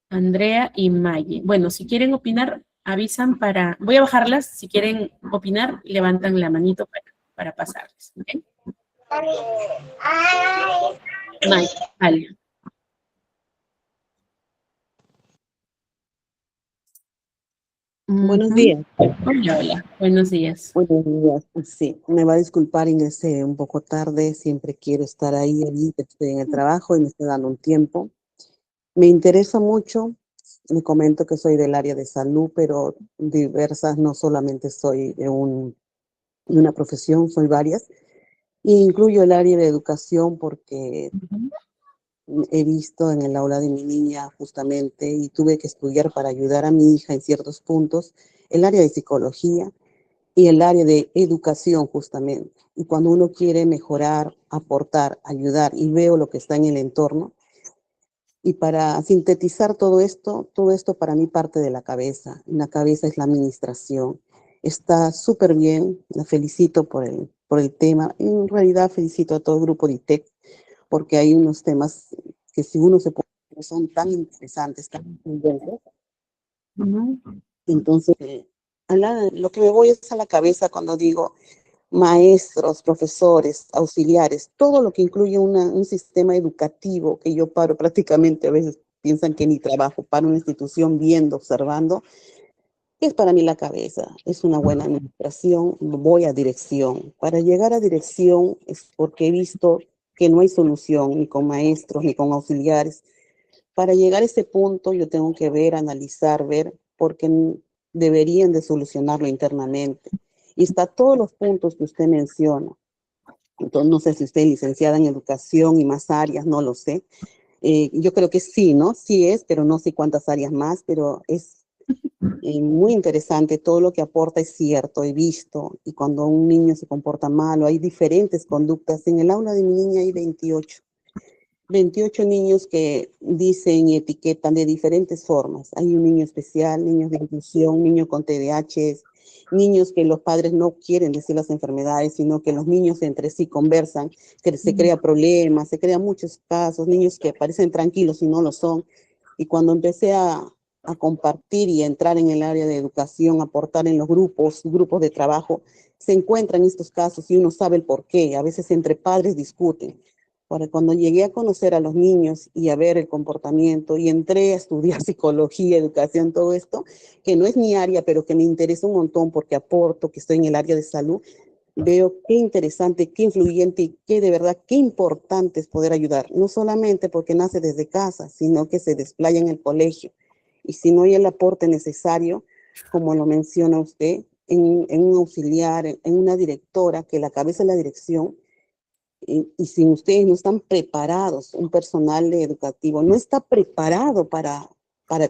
Speaker 1: Andrea y Maye. Bueno, si quieren opinar, avisan voy a bajarlas. Si quieren opinar, levantan la manito para pasarles. ¿Okay? Maye, vale.
Speaker 7: Buenos días.
Speaker 1: Hola, hola. Buenos días.
Speaker 7: Buenos días. Sí, me va a disculpar, Inés, un poco tarde. Siempre quiero estar ahí, estoy en el trabajo y me estoy dando un tiempo. Me interesa mucho. Me comento que soy del área de salud, pero diversas, no solamente soy de una profesión, soy varias. Y incluyo el área de educación porque he visto en el aula de mi niña justamente y tuve que estudiar para ayudar a mi hija en ciertos puntos, el área de psicología y el área de educación justamente. Y cuando uno quiere mejorar, aportar, ayudar y veo lo que está en el entorno, y para sintetizar todo esto para mí parte de la cabeza. En la cabeza es la administración. Está súper bien, la felicito por el tema. En realidad felicito a todo el grupo de ITEC porque hay unos temas que si uno se pone, son tan interesantes, tan influyentes. Entonces, lo que me voy es a la cabeza cuando digo maestros, profesores, auxiliares, todo lo que incluye un sistema educativo que yo paro prácticamente, a veces piensan que ni trabajo, paro una institución viendo, observando, es para mí la cabeza, es una buena administración, voy a dirección. Para llegar a dirección es porque he visto que no hay solución ni con maestros ni con auxiliares. Para llegar a ese punto yo tengo que ver, analizar, ver, porque deberían de solucionarlo internamente. Y está todos los puntos que usted menciona. Entonces, no sé si usted es licenciada en educación y más áreas, no lo sé. Yo creo que sí, ¿no? Sí es, pero no sé cuántas áreas más, pero es muy interesante. Todo lo que aporta es cierto, he visto. Y cuando un niño se comporta mal o hay diferentes conductas, en el aula de mi niña hay 28 niños que dicen y etiquetan de diferentes formas. Hay un niño especial, niños de inclusión, niños con TDAH, niños que los padres no quieren decir las enfermedades, sino que los niños entre sí conversan, que se crea problemas, se crean muchos casos, niños que parecen tranquilos y no lo son. Y cuando empecé a compartir y a entrar en el área de educación, aportar en los grupos de trabajo, se encuentran estos casos y uno sabe el por qué. A veces entre padres discuten. Ahora, cuando llegué a conocer a los niños y a ver el comportamiento y entré a estudiar psicología, educación, todo esto, que no es mi área, pero que me interesa un montón porque aporto, que estoy en el área de salud, veo qué interesante, qué influyente y qué de verdad, qué importante es poder ayudar. No solamente porque nace desde casa, sino que se desplaya en el colegio. Y si no hay el aporte necesario, como lo menciona usted, en un auxiliar, en una directora, que la cabeza de la dirección, y si ustedes no están preparados, un personal educativo no está preparado para,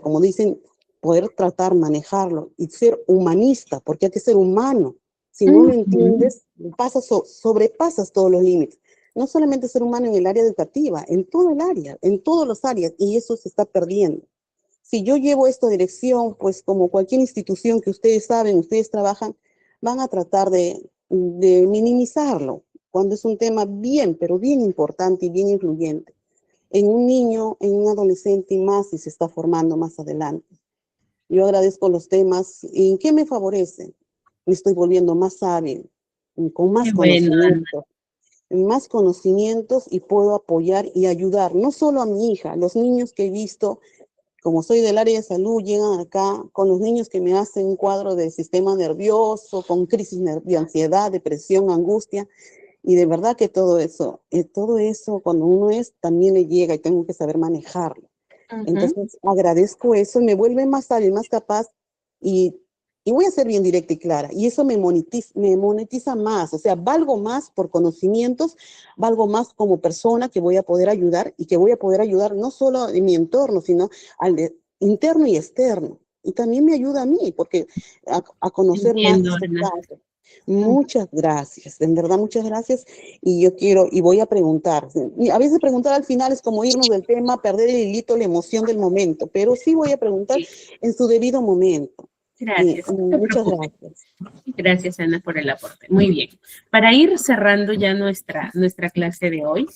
Speaker 7: como dicen, poder tratar, manejarlo y ser humanista, porque hay que ser humano. Si no lo entiendes, sobrepasas todos los límites. No solamente ser humano en el área educativa, en todo el área, en todas las áreas, y eso se está perdiendo. Si yo llevo esta dirección, pues como cualquier institución que ustedes saben, ustedes trabajan, van a tratar de minimizarlo, cuando es un tema bien, pero bien importante y bien influyente. En un niño, en un adolescente y más si se está formando más adelante. Yo agradezco los temas. ¿Y en qué me favorecen? Me estoy volviendo más hábil, con más conocimientos y puedo apoyar y ayudar, no solo a mi hija, los niños que he visto, como soy del área de salud, llegan acá con los niños que me hacen un cuadro de sistema nervioso, con crisis de ansiedad, depresión, angustia, y de verdad que todo eso cuando uno también le llega y tengo que saber manejarlo. Entonces, agradezco eso, me vuelve más hábil, más capaz y voy a ser bien directa y clara. Y eso me monetiza más, o sea, valgo más por conocimientos, valgo más como persona que voy a poder ayudar y que voy a poder ayudar no solo en mi entorno, sino interno y externo. Y también me ayuda a mí, porque a conocer más
Speaker 1: Entiendo,
Speaker 7: este
Speaker 1: Ana.
Speaker 7: caso. Muchas gracias, en verdad muchas gracias. Y yo quiero, y voy a preguntar. Y a veces preguntar al final es como irnos del tema, perder el hilito, la emoción del momento, pero sí voy a preguntar en su debido momento.
Speaker 1: Gracias. No te
Speaker 7: Muchas
Speaker 1: preocupes.
Speaker 7: gracias.
Speaker 1: Gracias, Ana, por el aporte. Muy bien. Para ir cerrando ya nuestra clase de hoy,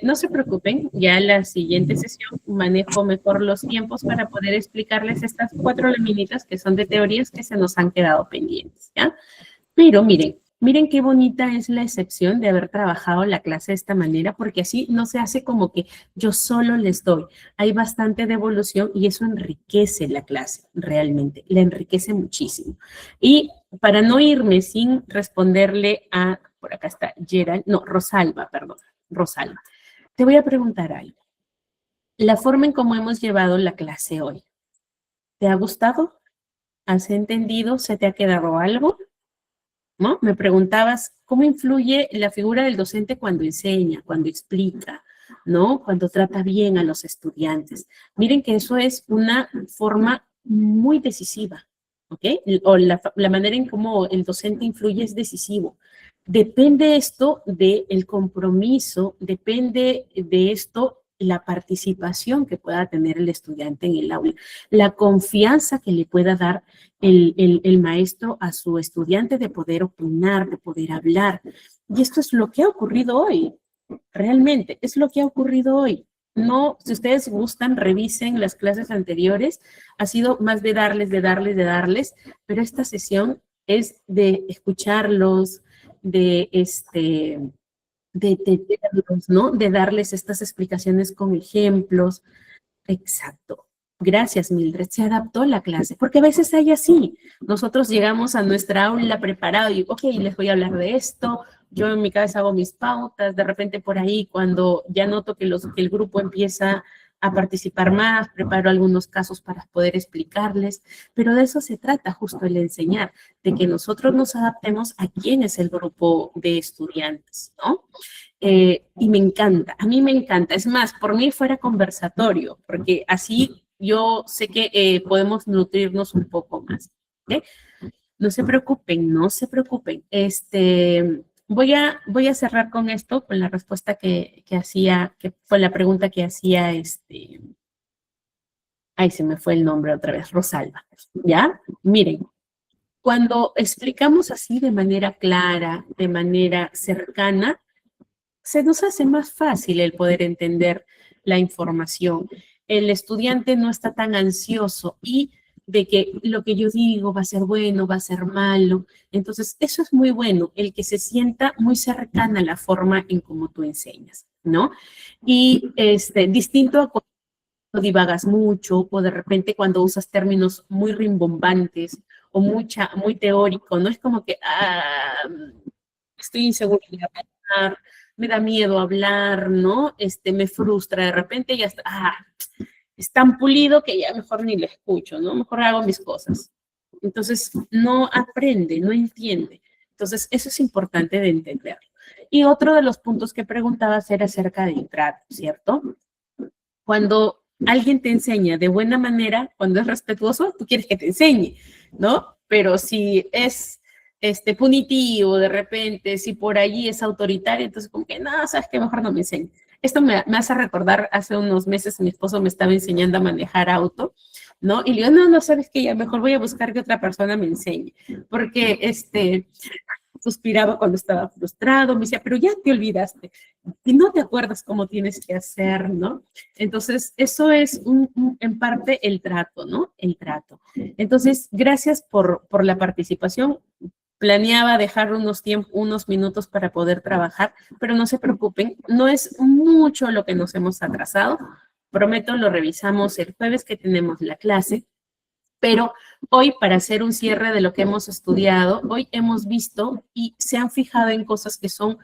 Speaker 1: no se preocupen, ya la siguiente sesión manejo mejor los tiempos para poder explicarles estas 4 laminitas que son de teorías que se nos han quedado pendientes, ¿ya? Pero miren qué bonita es la excepción de haber trabajado la clase de esta manera, porque así no se hace como que yo solo les doy. Hay bastante devolución y eso enriquece la clase, realmente, la enriquece muchísimo. Y para no irme sin responderle a, por acá está Rosalba, perdón, Rosalba. Te voy a preguntar algo. La forma en cómo hemos llevado la clase hoy, ¿te ha gustado? ¿Has entendido? ¿Se te ha quedado algo? ¿No? Me preguntabas, ¿cómo influye la figura del docente cuando enseña, cuando explica, ¿no? Cuando trata bien a los estudiantes. Miren que eso es una forma muy decisiva, ¿ok? O la manera en cómo el docente influye es decisivo. Depende esto del compromiso, depende de esto la participación que pueda tener el estudiante en el aula, la confianza que le pueda dar el maestro a su estudiante de poder opinar, de poder hablar. Y esto es lo que ha ocurrido hoy, realmente, es lo que ha ocurrido hoy. No, si ustedes gustan, revisen las clases anteriores, ha sido más de darles, pero esta sesión es de escucharlos, de verlos, ¿no? De darles estas explicaciones con ejemplos. Exacto. Gracias, Mildred. Se adaptó la clase, porque a veces hay así. Nosotros llegamos a nuestra aula preparado y, ok, les voy a hablar de esto. Yo en mi cabeza hago mis pautas. De repente por ahí, cuando ya noto que el grupo empieza a participar más, preparo algunos casos para poder explicarles. Pero de eso se trata justo el enseñar, de que nosotros nos adaptemos a quién es el grupo de estudiantes, ¿no? Y me encanta, a mí me encanta. Es más, por mí fuera conversatorio, porque así yo sé que podemos nutrirnos un poco más. ¿Okay? No se preocupen, no se preocupen. Voy a cerrar con esto, con la respuesta que hacía, que fue la pregunta que hacía ay, se me fue el nombre otra vez, Rosalba. ¿Ya? Miren, cuando explicamos así de manera clara, de manera cercana, se nos hace más fácil el poder entender la información. El estudiante no está tan ansioso y de que lo que yo digo va a ser bueno, va a ser malo. Entonces, eso es muy bueno, el que se sienta muy cercana a la forma en cómo tú enseñas, ¿no? Y distinto a cuando divagas mucho o de repente cuando usas términos muy rimbombantes o muy teórico, ¿no? Es como que, estoy insegura de hablar, me da miedo hablar, ¿no? Me frustra de repente y ya está, es tan pulido que ya mejor ni lo escucho, ¿no? Mejor hago mis cosas. Entonces, no aprende, no entiende. Entonces, eso es importante de entenderlo. Y otro de los puntos que preguntabas era acerca del trato, ¿cierto? Cuando alguien te enseña de buena manera, cuando es respetuoso, tú quieres que te enseñe, ¿no? Pero si es punitivo de repente, si por allí es autoritario, entonces como que, no, sabes que mejor no me enseñe. Esto me hace recordar, hace unos meses mi esposo me estaba enseñando a manejar auto, ¿no? Y le digo, no, sabes que ya mejor voy a buscar que otra persona me enseñe, porque suspiraba cuando estaba frustrado, me decía, pero ya te olvidaste, y no te acuerdas cómo tienes que hacer, ¿no? Entonces, eso es en parte el trato, ¿no? El trato. Entonces, gracias por la participación. Planeaba dejar unos minutos para poder trabajar, pero no se preocupen, no es mucho lo que nos hemos atrasado. Prometo, lo revisamos el jueves que tenemos la clase. Pero hoy, para hacer un cierre de lo que hemos estudiado, hoy hemos visto y se han fijado en cosas que son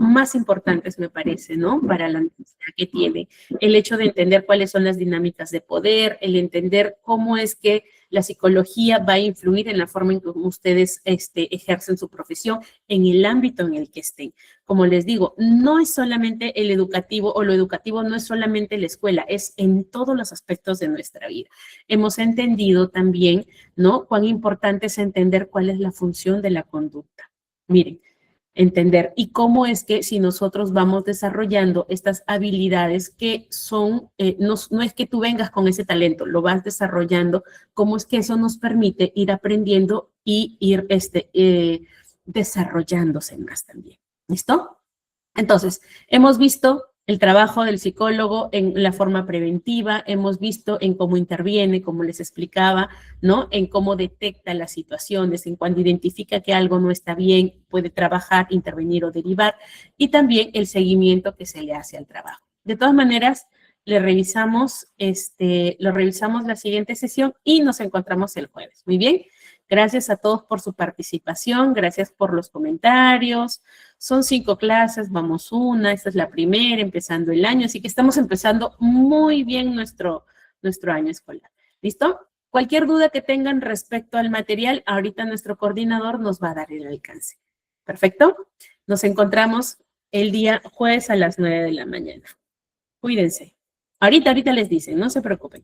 Speaker 1: más importantes, me parece, ¿no? Para la necesidad que tiene. El hecho de entender cuáles son las dinámicas de poder, el entender cómo es que la psicología va a influir en la forma en que ustedes ejercen su profesión, en el ámbito en el que estén. Como les digo, no es solamente el educativo, o lo educativo no es solamente la escuela, es en todos los aspectos de nuestra vida. Hemos entendido también, ¿no? Cuán importante es entender cuál es la función de la conducta. Miren, entender y cómo es que si nosotros vamos desarrollando estas habilidades que son, no es que tú vengas con ese talento, lo vas desarrollando, cómo es que eso nos permite ir aprendiendo y ir desarrollándose más también. ¿Listo? Entonces, hemos visto el trabajo del psicólogo en la forma preventiva, hemos visto en cómo interviene, como les explicaba, ¿no? En cómo detecta las situaciones, en cuando identifica que algo no está bien, puede trabajar, intervenir o derivar, y también el seguimiento que se le hace al trabajo. De todas maneras, lo revisamos la siguiente sesión y nos encontramos el jueves. Muy bien. Gracias a todos por su participación, gracias por los comentarios. Son 5 clases, vamos una, esta es la primera, empezando el año, así que estamos empezando muy bien nuestro año escolar. ¿Listo? Cualquier duda que tengan respecto al material, ahorita nuestro coordinador nos va a dar el alcance. ¿Perfecto? Nos encontramos el día jueves a las 9 de la mañana. Cuídense. Ahorita les dicen, no se preocupen.